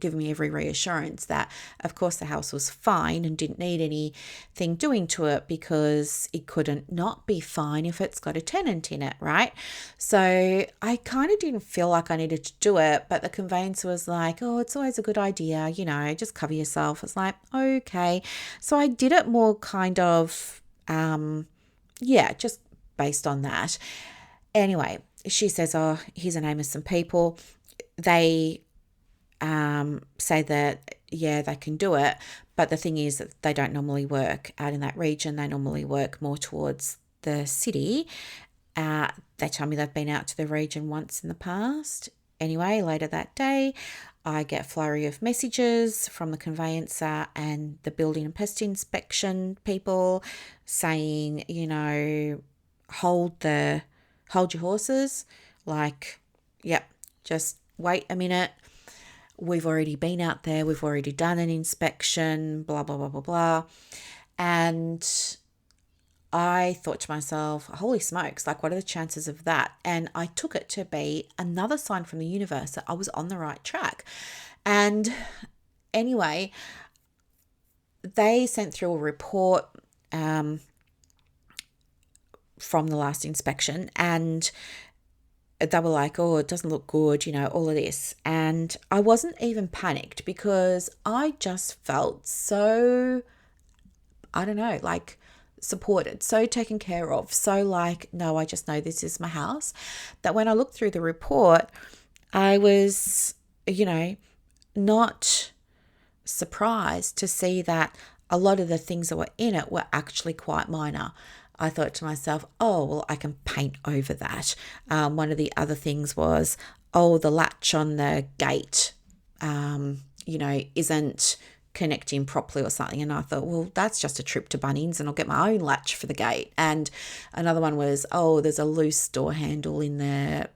given me every reassurance that, of course, the house was fine and didn't need anything doing to it because it couldn't not be fine if it's got a tenant in it, right? So I kind of didn't feel like I needed to do it, but the conveyancer was like, "Oh, it's always a good idea, just cover yourself." It's like, okay. So I did it more kind of, just based on that. Anyway, she says, "Oh, here's a name of some people." They say that, yeah, they can do it. But the thing is that they don't normally work out in that region. They normally work more towards the city. They tell me they've been out to the region once in the past. Anyway, later that day, I get a flurry of messages from the conveyancer and the building and pest inspection people saying, hold your horses. Like, yep, just wait a minute. We've already been out there. We've already done an inspection, blah, blah, blah, blah, blah. And I thought to myself, holy smokes, like what are the chances of that? And I took it to be another sign from the universe that I was on the right track. And anyway, they sent through a report from the last inspection, and they were like, "Oh, it doesn't look good," all of this. And I wasn't even panicked because I just felt so, I don't know, like supported, so taken care of, so like, no, I just know this is my house, that when I looked through the report, I was, not surprised to see that a lot of the things that were in it were actually quite minor. I thought to myself, oh, well, I can paint over that. One of the other things was, the latch on the gate, isn't connecting properly or something. And I thought, well, that's just a trip to Bunnings and I'll get my own latch for the gate. And another one was, there's a loose door handle in the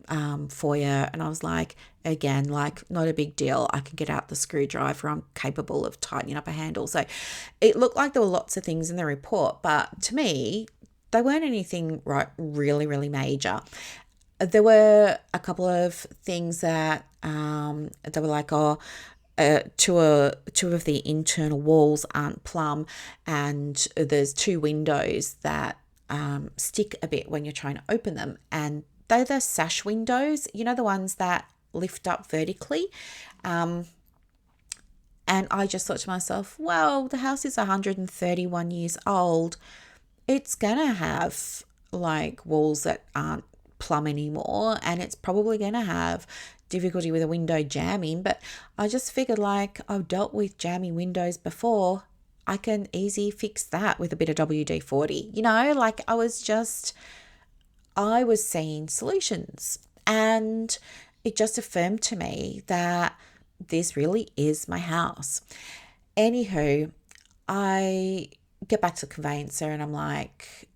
foyer. And I was like, again, like not a big deal. I can get out the screwdriver. I'm capable of tightening up a handle. So it looked like there were lots of things in the report, but to me, they weren't anything really, really major. There were a couple of things that they were like, two of the internal walls aren't plumb, and there's two windows that stick a bit when you're trying to open them, and they're the sash windows, the ones that lift up vertically. And I just thought to myself, well, the house is 131 years old. It's gonna have like walls that aren't plumb anymore, and it's probably gonna have difficulty with a window jamming. But I just figured, like, I've dealt with jamming windows before. I can easy fix that with a bit of WD-40. Like I was seeing solutions, and it just affirmed to me that this really is my house. Anywho, I get back to the conveyancer and I'm like,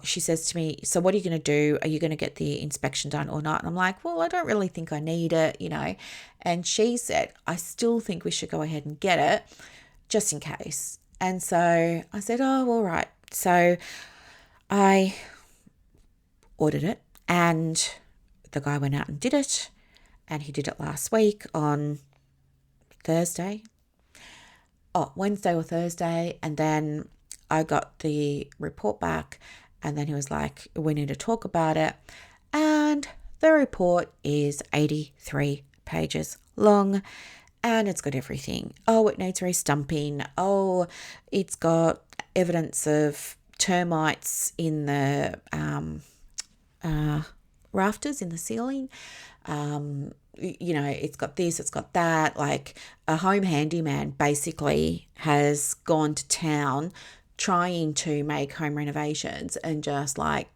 she says to me, "So what are you going to do? Are you going to get the inspection done or not?" And I'm like, "Well, I don't really think I need it, And she said, "I still think we should go ahead and get it just in case." And so I said, "Oh, all right." So I ordered it, and the guy went out and did it, and he did it last week on Wednesday or Thursday. And then I got the report back, and then he was like, "We need to talk about it." And the report is 83 pages long, and it's got everything. Oh, it needs restumping. Oh, it's got evidence of termites in the rafters in the ceiling. It's got this, it's got that. Like, a home handyman basically has gone to town trying to make home renovations and just like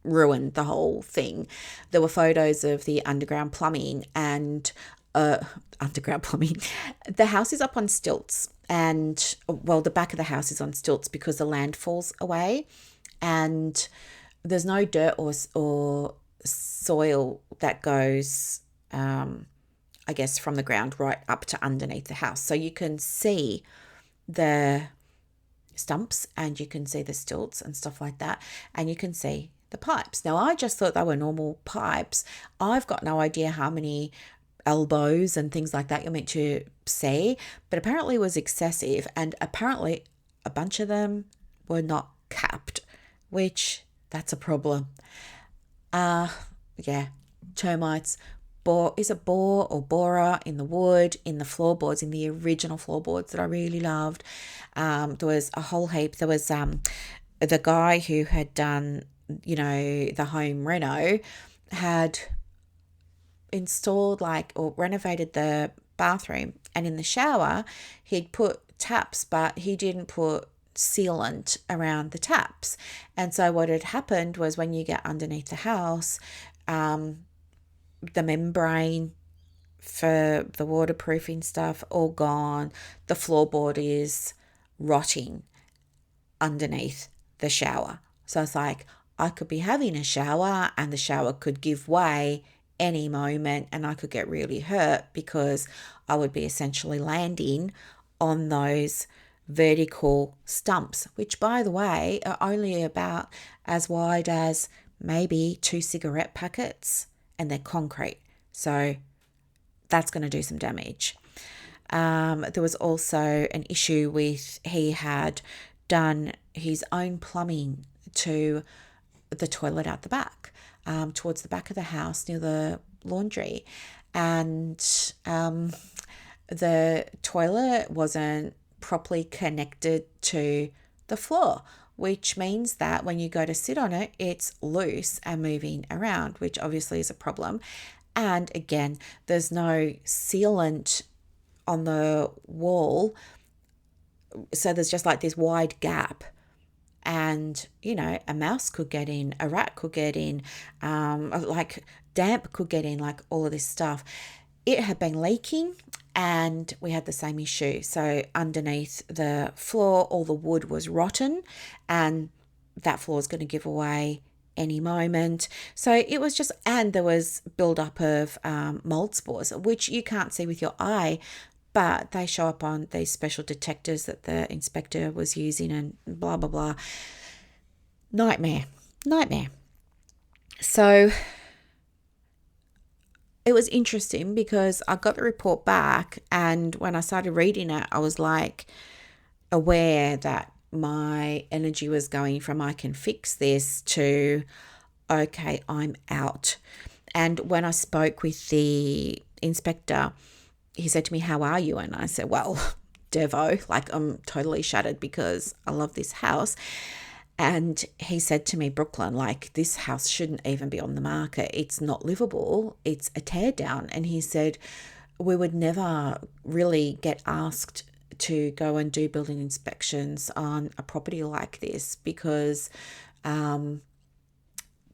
ruined the whole thing. There were photos of the underground plumbing and underground plumbing. The house is up on stilts, and well, the back of the house is on stilts because the land falls away, and there's no dirt or soil that goes, I guess, from the ground right up to underneath the house. So you can see the stumps and you can see the stilts and stuff like that, and you can see the pipes. Now, I just thought they were normal pipes. I've got no idea how many elbows and things like that you're meant to see, but apparently it was excessive, and apparently a bunch of them were not capped, which that's a problem. Termites. Is it boar or borer in the wood, in the floorboards, in the original floorboards that I really loved. There was a whole heap. There was the guy who had done, the home reno, had installed or renovated the bathroom, and in the shower he'd put taps, but he didn't put sealant around the taps. And so what had happened was, when you get underneath the house, the membrane for the waterproofing stuff all gone. The floorboard is rotting underneath the shower. So it's like, I could be having a shower and the shower could give way any moment, and I could get really hurt because I would be essentially landing on those vertical stumps, which, by the way, are only about as wide as maybe 2 cigarette packets, and they're concrete. So that's going to do some damage. There was also an issue with, he had done his own plumbing to the toilet out the back, towards the back of the house near the laundry. And the toilet wasn't properly connected to the floor, which means that when you go to sit on it, it's loose and moving around, which obviously is a problem. And again, there's no sealant on the wall, so there's just like this wide gap. And, a mouse could get in, a rat could get in, like damp could get in, like all of this stuff. It had been leaking, and we had the same issue. So underneath the floor, all the wood was rotten, and that floor is going to give away any moment. So it was just, and there was buildup of mold spores, which you can't see with your eye, but they show up on these special detectors that the inspector was using, and blah, blah, blah. Nightmare. So it was interesting because I got the report back, and when I started reading it, I was like aware that my energy was going from I can fix this to, okay, I'm out. And when I spoke with the inspector, he said to me, how are you? And I said, well, Devo, like, I'm totally shattered because I love this house. And he said to me, Brooklyn, like, this house shouldn't even be on the market. It's not livable. It's a tear down. And he said, we would never really get asked to go and do building inspections on a property like this because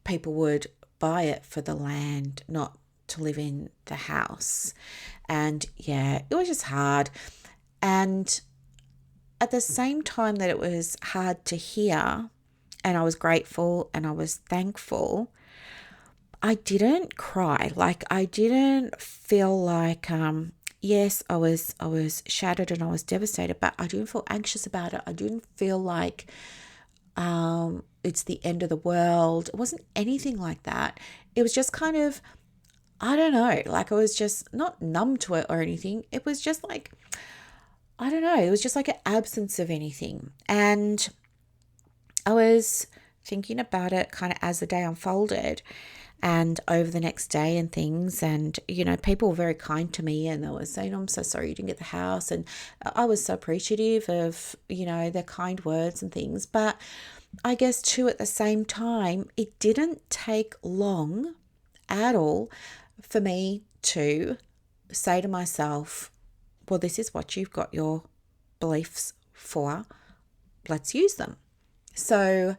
people would buy it for the land, not to live in the house. And yeah, it was just hard. And at the same time that it was hard to hear, and I was grateful and I was thankful, I didn't cry. Like, I didn't feel like, yes, I was shattered and I was devastated, but I didn't feel anxious about it. I didn't feel like it's the end of the world. It wasn't anything like that. It was just kind of, I don't know, like I was just not numb to it or anything. It was just like, I don't know, it was just like an absence of anything. And I was thinking about it kind of as the day unfolded. and over the next day and things. And, people were very kind to me, and they were saying, I'm so sorry you didn't get the house. And I was so appreciative of, their kind words and things. But I guess too, at the same time, it didn't take long at all for me to say to myself, well, this is what you've got your beliefs for. Let's use them. So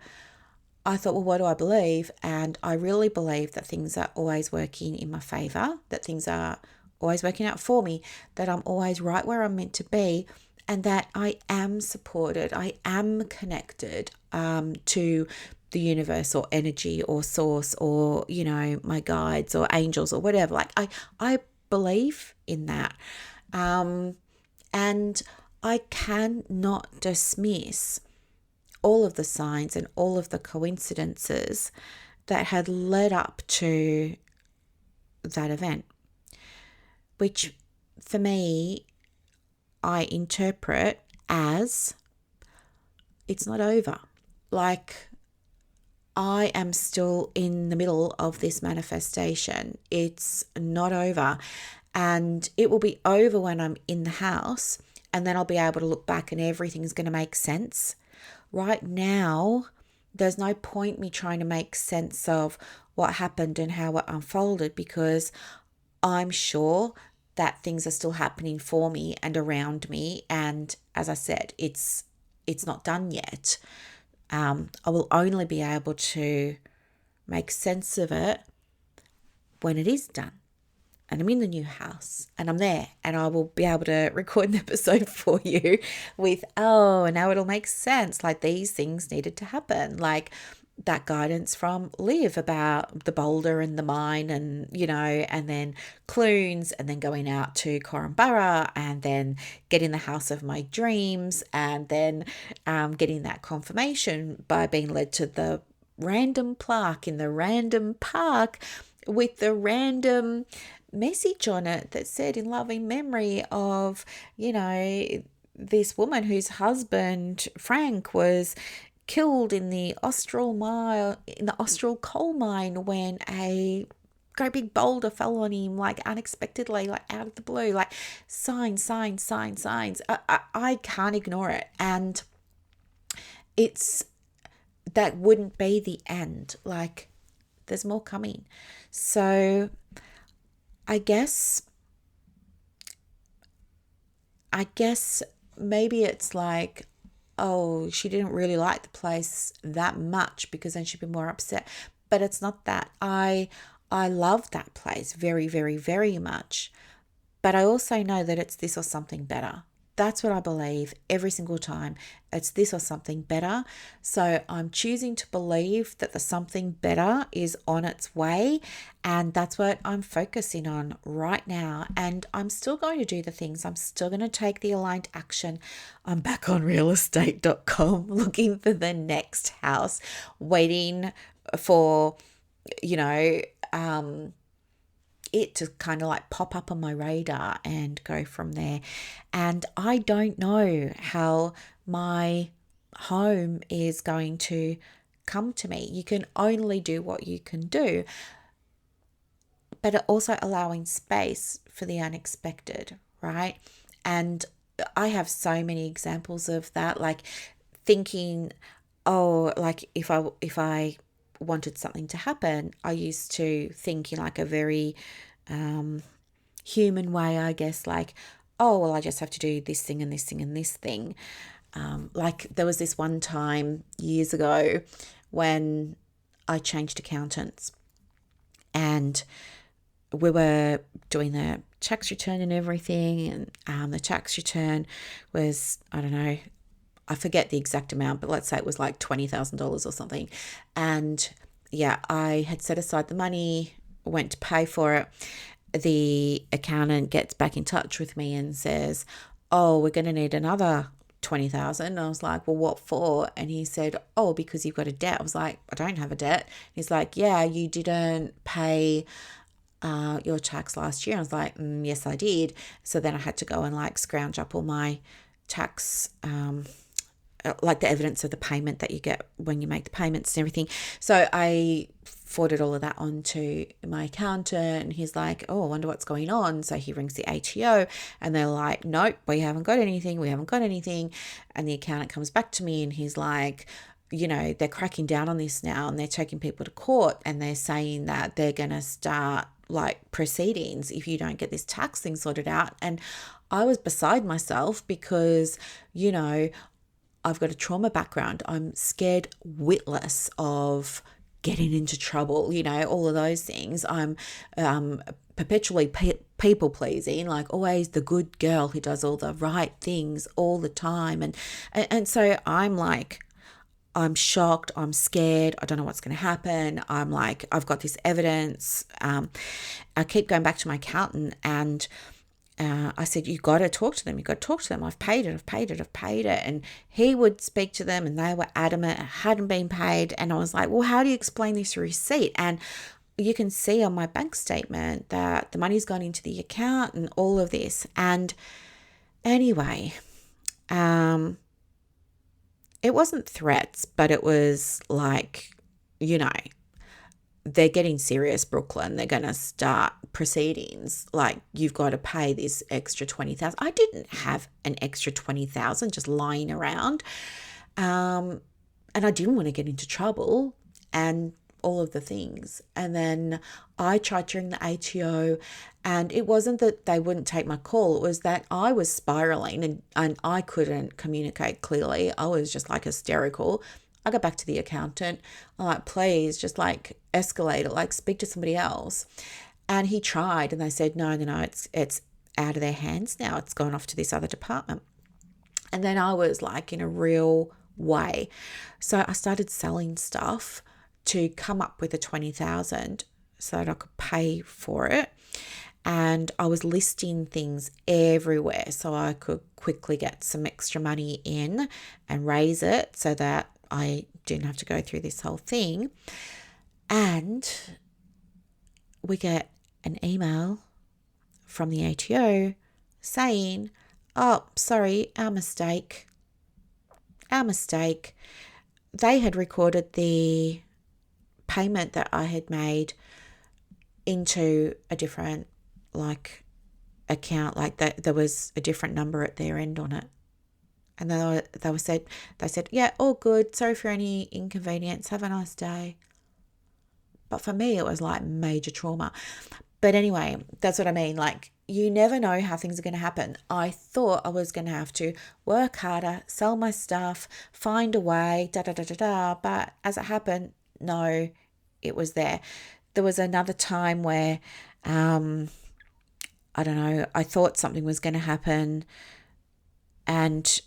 I thought, well, what do I believe? And I really believe that things are always working in my favor, that things are always working out for me, that I'm always right where I'm meant to be, and that I am supported, I am connected to the universe or energy or source or, my guides or angels or whatever. Like I believe in that. And I cannot dismiss all of the signs and all of the coincidences that had led up to that event, which for me, I interpret as it's not over. Like, I am still in the middle of this manifestation. It's not over. And it will be over when I'm in the house, and then I'll be able to look back and everything's going to make sense. Right now, there's no point me trying to make sense of what happened and how it unfolded, because I'm sure that things are still happening for me and around me. And as I said, it's not done yet. I will only be able to make sense of it when it is done. And I'm in the new house and I'm there, and I will be able to record an episode for you with, now it'll make sense. Like, these things needed to happen. Like that guidance from Liv about the boulder and the mine and, and then Clunes, and then going out to Korumburra, and then getting the house of my dreams, and then getting that confirmation by being led to the random plaque in the random park with the random message on it that said, in loving memory of, this woman whose husband, Frank, was killed in the Austral coal mine when a great big boulder fell on him, like unexpectedly, like out of the blue. Like signs. I can't ignore it. And that wouldn't be the end. Like, there's more coming. So I guess maybe it's like, she didn't really like the place that much, because then she'd be more upset. But it's not that. I love that place very, very, very much. But I also know that it's this or something better. That's what I believe every single time. It's this or something better. So I'm choosing to believe that the something better is on its way. And that's what I'm focusing on right now. And I'm still going to do the things. I'm still going to take the aligned action. I'm back on realestate.com looking for the next house, waiting for, it to kind of like pop up on my radar and go from there. And I don't know how my home is going to come to me. You can only do what you can do, but also allowing space for the unexpected, right? And I have so many examples of that, like thinking, like if I wanted something to happen, I used to think in like a very human way, I guess, like, I just have to do this thing and this thing and this thing. Like there was this one time years ago when I changed accountants, and we were doing the tax return and everything, and the tax return was, I don't know, I forget the exact amount, but let's say it was like $20,000 or something. And yeah, I had set aside the money, went to pay for it. The accountant gets back in touch with me and says, we're going to need another 20,000. And I was like, well, what for? And he said, because you've got a debt. I was like, I don't have a debt. He's like, yeah, you didn't pay your tax last year. I was like, yes, I did. So then I had to go and like scrounge up all my tax like the evidence of the payment that you get when you make the payments and everything. So I forwarded all of that on to my accountant, and he's like, oh, I wonder what's going on. So he rings the ATO, and they're like, nope, we haven't got anything. And the accountant comes back to me, and he's like, they're cracking down on this now, and they're taking people to court, and they're saying that they're going to start like proceedings if you don't get this tax thing sorted out. And I was beside myself because, I've got a trauma background. I'm scared witless of getting into trouble, all of those things. I'm perpetually people pleasing, like always the good girl who does all the right things all the time. And so I'm like, I'm shocked, I'm scared, I don't know what's going to happen. I'm like, I've got this evidence. I keep going back to my accountant, and I said, you got to talk to them. I've paid it. And he would speak to them, and they were adamant it hadn't been paid. And I was like, well, how do you explain this receipt? And you can see on my bank statement that the money's gone into the account and all of this. And anyway, it wasn't threats, but it was like, they're getting serious, Brooklyn. They're going to start proceedings. Like, you've got to pay this extra 20,000. I didn't have an extra 20,000 just lying around. And I didn't want to get into trouble and all of the things. And then I tried to ring the ATO, and it wasn't that they wouldn't take my call. It was that I was spiraling and I couldn't communicate clearly. I was just like hysterical. I got back to the accountant. I'm like, please just like escalate it, like speak to somebody else. And he tried, and they said, no, it's out of their hands now. It's gone off to this other department. And then I was like in a real way. So I started selling stuff to come up with the 20,000 so that I could pay for it. And I was listing things everywhere so I could quickly get some extra money in and raise it so that I didn't have to go through this whole thing. And we get an email from the ATO saying, oh, sorry, our mistake. They had recorded the payment that I had made into a different account, like that there was a different number at their end on it. And they said, yeah, all good. Sorry for any inconvenience. Have a nice day. But for me, it was like major trauma. But anyway, that's what I mean. Like, you never know how things are going to happen. I thought I was going to have to work harder, sell my stuff, find a way, But as it happened, no, it was there. There was another time where, I don't know, I thought something was going to happen, and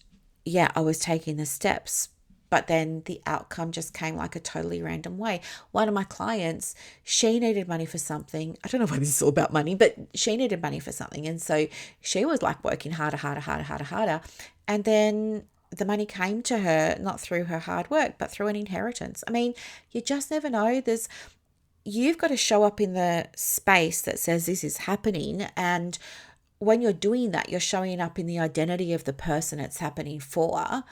yeah, I was taking the steps, but then the outcome just came like a totally random way. One of my clients, she needed money for something. I don't know why this is all about money, but she needed money for something. And so she was like working harder. And then the money came to her, not through her hard work, but through an inheritance. I mean, you just never know. You've got to show up in the space that says this is happening. And when you're doing that, you're showing up in the identity of the person it's happening for,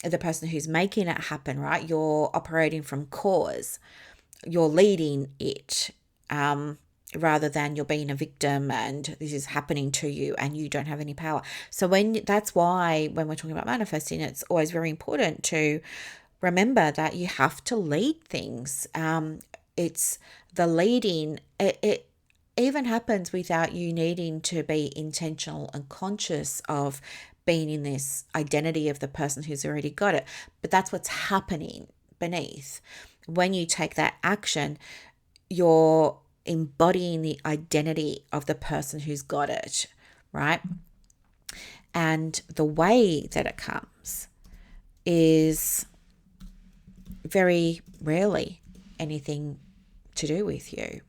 the person who's making it happen, right? You're operating from cause. You're leading it, rather than you're being a victim and this is happening to you and you don't have any power. So that's why when we're talking about manifesting, it's always very important to remember that you have to lead things. It's the leading. It even happens without you needing to be intentional and conscious of being in this identity of the person who's already got it. But that's what's happening beneath. When you take that action, you're embodying the identity of the person who's got it, right? And the way that it comes is very rarely anything to do with you.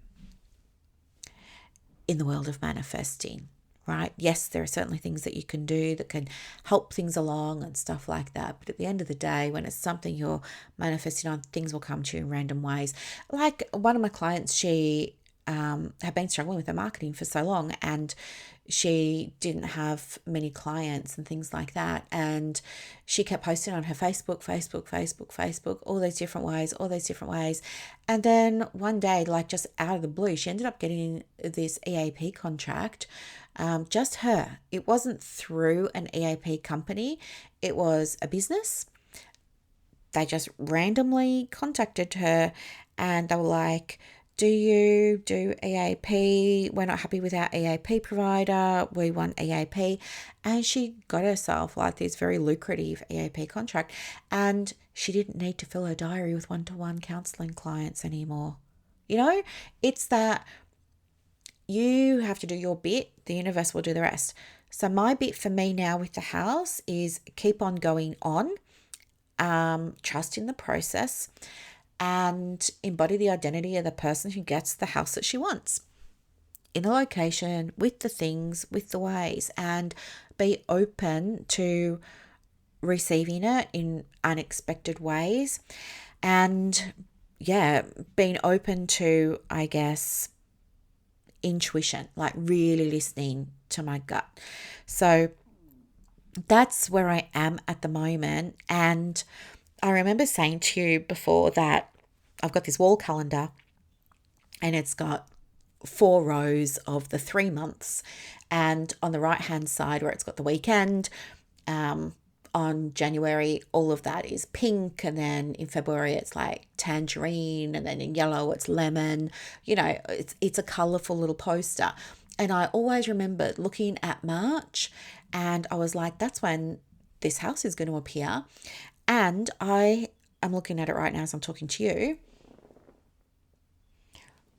In the world of manifesting, right? Yes, there are certainly things that you can do that can help things along and stuff like that. But at the end of the day, when it's something you're manifesting on, things will come to you in random ways. Like one of my clients, she had been struggling with her marketing for so long, and she didn't have many clients and things like that. And she kept posting on her Facebook, all those different ways. And then one day, like just out of the blue, she ended up getting this EAP contract. Just her. It wasn't through an EAP company. It was a business. They just randomly contacted her and they were like, do you do EAP? We're not happy with our EAP provider. We want EAP. And she got herself like this very lucrative EAP contract. And she didn't need to fill her diary with one-to-one counseling clients anymore. You know, it's that you have to do your bit. The universe will do the rest. So my bit for me now with the house is keep on going on, trust in the process, and embody the identity of the person who gets the house that she wants in the location, with the things, with the ways, and be open to receiving it in unexpected ways. And yeah, being open to, I guess, intuition, like really listening to my gut. So that's where I am at the moment. And I remember saying to you before that I've got this wall calendar and it's got 4 rows of the 3 months. And on the right hand side where it's got the weekend, on January, all of that is pink. And then in February, it's like tangerine. And then in yellow, it's lemon. You know, it's a colourful little poster. And I always remember looking at March and I was like, that's when this house is going to appear. And I am looking at it right now as I'm talking to you.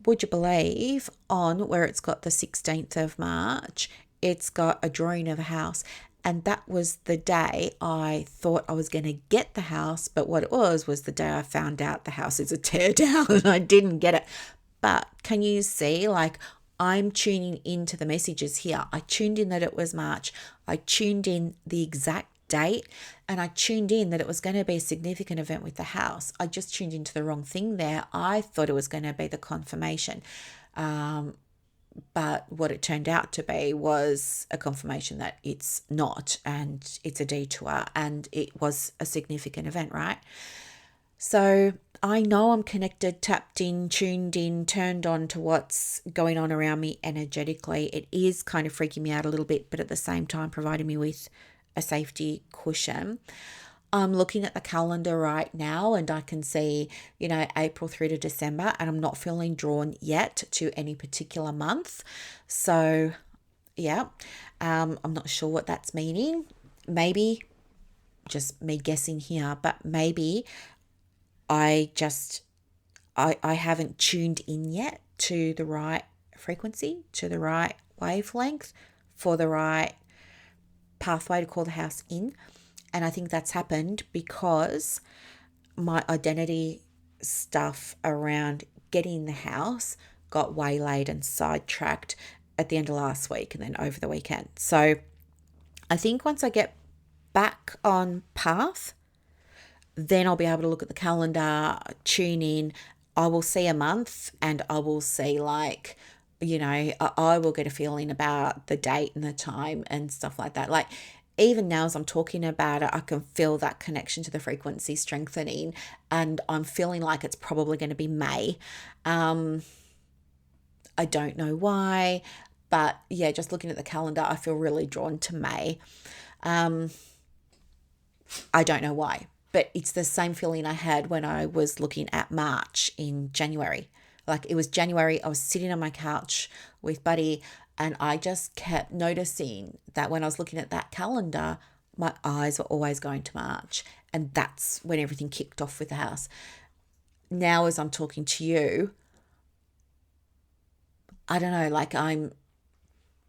Would you believe on where it's got the 16th of March, it's got a drawing of a house. And that was the day I thought I was going to get the house. But what it was the day I found out the house is a tear down and I didn't get it. But can you see, like, I'm tuning into the messages here. I tuned in that it was March. I tuned in the exact date and I tuned in that it was going to be a significant event with the house. I just tuned into the wrong thing there. I thought it was going to be the confirmation. But what it turned out to be was a confirmation that it's not, and it's a detour, and it was a significant event, right? So I know I'm connected, tapped in, tuned in, turned on to what's going on around me energetically. It is kind of freaking me out a little bit, but at the same time providing me with a safety cushion. I'm looking at the calendar right now and I can see, April through to December, and I'm not feeling drawn yet to any particular month. So yeah, I'm not sure what that's meaning. Maybe just me guessing here, but maybe I haven't tuned in yet to the right frequency, to the right wavelength, for the right pathway to call the house in. And I think that's happened because my identity stuff around getting the house got waylaid and sidetracked at the end of last week and then over the weekend. So I think once I get back on path, then I'll be able to look at the calendar, tune in. I will see a month and I will see I will get a feeling about the date and the time and stuff like that. Like even now as I'm talking about it, I can feel that connection to the frequency strengthening and I'm feeling like it's probably going to be May. I don't know why, but yeah, just looking at the calendar, I feel really drawn to May. I don't know why, but it's the same feeling I had when I was looking at March in January. Like it was January, I was sitting on my couch with Buddy and I just kept noticing that when I was looking at that calendar, my eyes were always going to March. And that's when everything kicked off with the house. Now as I'm talking to you, I don't know, like I'm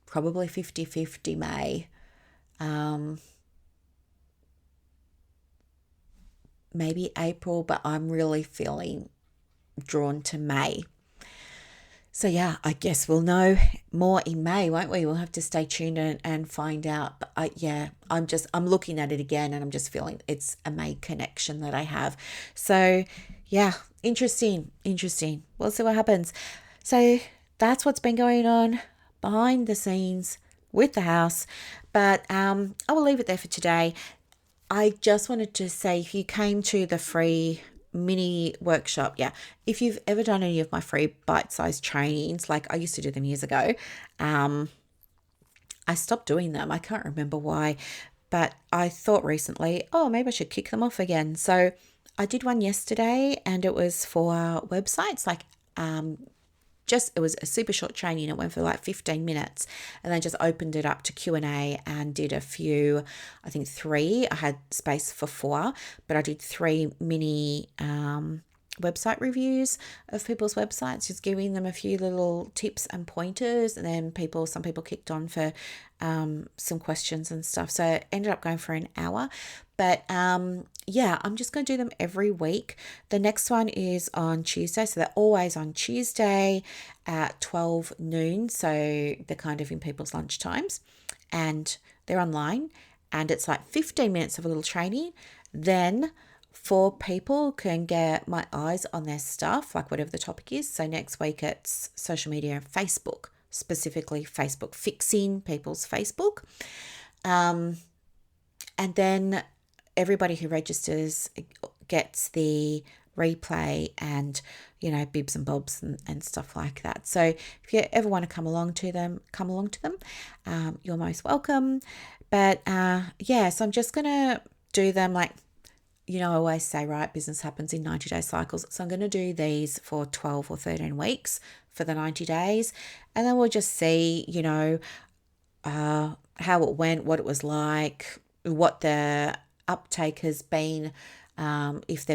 probably 50-50 May. Maybe April, but I'm really feeling drawn to May. So yeah, I guess we'll know more in May, won't we? We'll have to stay tuned and find out. But I'm looking at it again and I'm just feeling it's a May connection that I have. So yeah, interesting. We'll see what happens. So that's what's been going on behind the scenes with the house. But I will leave it there for today. I just wanted to say, if you came to the free mini workshop, if you've ever done any of my free bite-sized trainings, like I used to do them years ago, I stopped doing them. I can't remember why, but I thought recently, maybe I should kick them off again. So I did one yesterday, and it was for websites, like it was a super short training. It went for like 15 minutes, and then just opened it up to Q&A and did a few, I think 3. I had space for 4, but I did 3 mini website reviews of people's websites, just giving them a few little tips and pointers. And then some people kicked on for some questions and stuff. So it ended up going for an hour. But I'm just going to do them every week. The next one is on Tuesday. So they're always on Tuesday at 12 noon. So they're kind of in people's lunch times. And they're online. And it's like 15 minutes of a little training. Then 4 people can get my eyes on their stuff, like whatever the topic is. So next week it's social media and Facebook, specifically Facebook, fixing people's Facebook. And then everybody who registers gets the replay and, bibs and bobs and stuff like that. So if you ever want to come along to them. You're most welcome. But so I'm just going to do them like, I always say, right, business happens in 90-day cycles. So I'm going to do these for 12 or 13 weeks for the 90 days. And then we'll just see, how it went, what it was like, what the uptake has been, if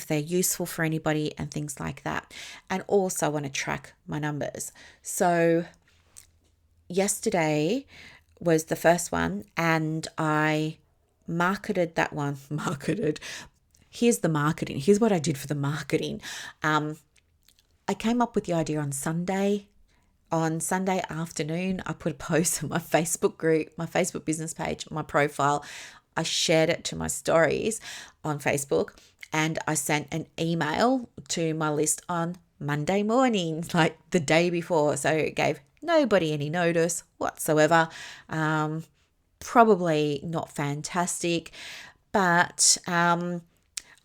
they're useful for anybody and things like that. And also want to track my numbers. So yesterday was the first one, and I marketed that one. Here's the marketing. Here's what I did for the marketing. I came up with the idea on Sunday. On Sunday afternoon, I put a post on my Facebook group, my Facebook business page, my profile. I shared it to my stories on Facebook, and I sent an email to my list on Monday morning, like the day before. So it gave nobody any notice whatsoever. Probably not fantastic, but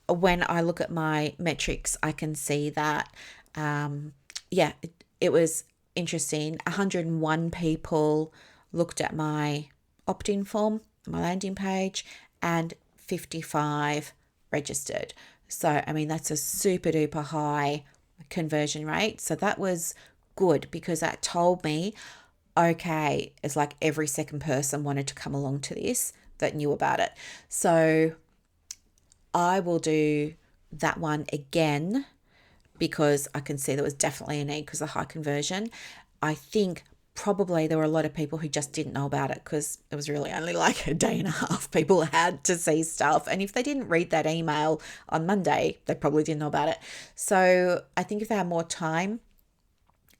when I look at my metrics, I can see that, it was interesting. 101 people looked at my opt-in form, my landing page, and 55 registered. So, that's a super duper high conversion rate. So that was good, because that told me, okay, it's like every second person wanted to come along to this that knew about it. So I will do that one again, because I can see there was definitely a need because of high conversion. I think probably there were a lot of people who just didn't know about it, because it was really only like a day and a half people had to see stuff. And if they didn't read that email on Monday, they probably didn't know about it. So I think if they had more time,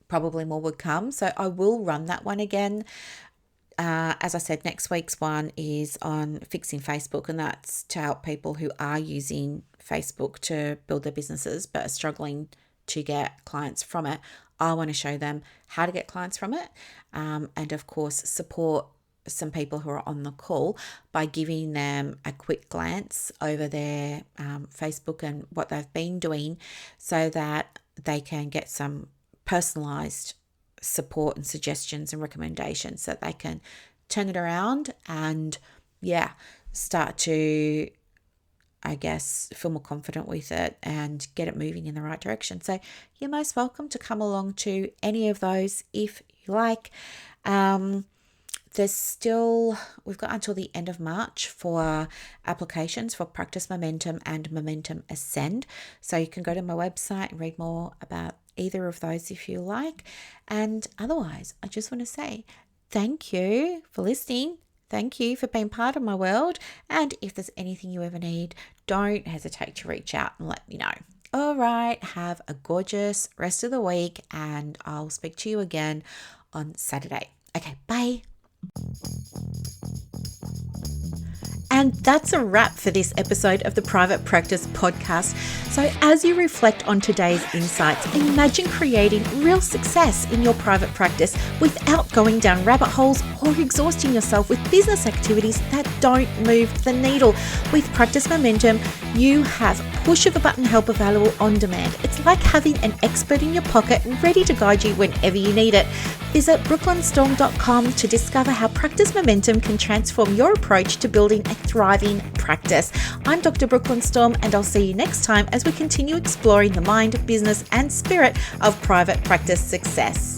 probably more would come. So I will run that one again. As I said, next week's one is on fixing Facebook, and that's to help people who are using Facebook to build their businesses but are struggling to get clients from it. I want to show them how to get clients from it, and of course support some people who are on the call by giving them a quick glance over their Facebook and what they've been doing, so that they can get some personalized support and suggestions and recommendations, so that they can turn it around and start to, I guess, feel more confident with it and get it moving in the right direction. So you're most welcome to come along to any of those if you like. We've got until the end of March for applications for Practice Momentum and Momentum Ascend. So you can go to my website and read more about either of those if you like. And otherwise, I just want to say thank you for listening. Thank you for being part of my world. And if there's anything you ever need, don't hesitate to reach out and let me know. All right, have a gorgeous rest of the week, and I'll speak to you again on Saturday. Okay, bye. And that's a wrap for this episode of the Private Practice podcast. So as you reflect on today's insights, imagine creating real success in your private practice without going down rabbit holes or exhausting yourself with business activities that don't move the needle. With Practice Momentum, you have push of a button help available on demand. It's like having an expert in your pocket ready to guide you whenever you need it. Visit brooklynstorme.com to discover how Practice Momentum can transform your approach to building a thriving practice. I'm Dr. Brooklyn Storme, and I'll see you next time as we continue exploring the mind, business, and spirit of private practice success.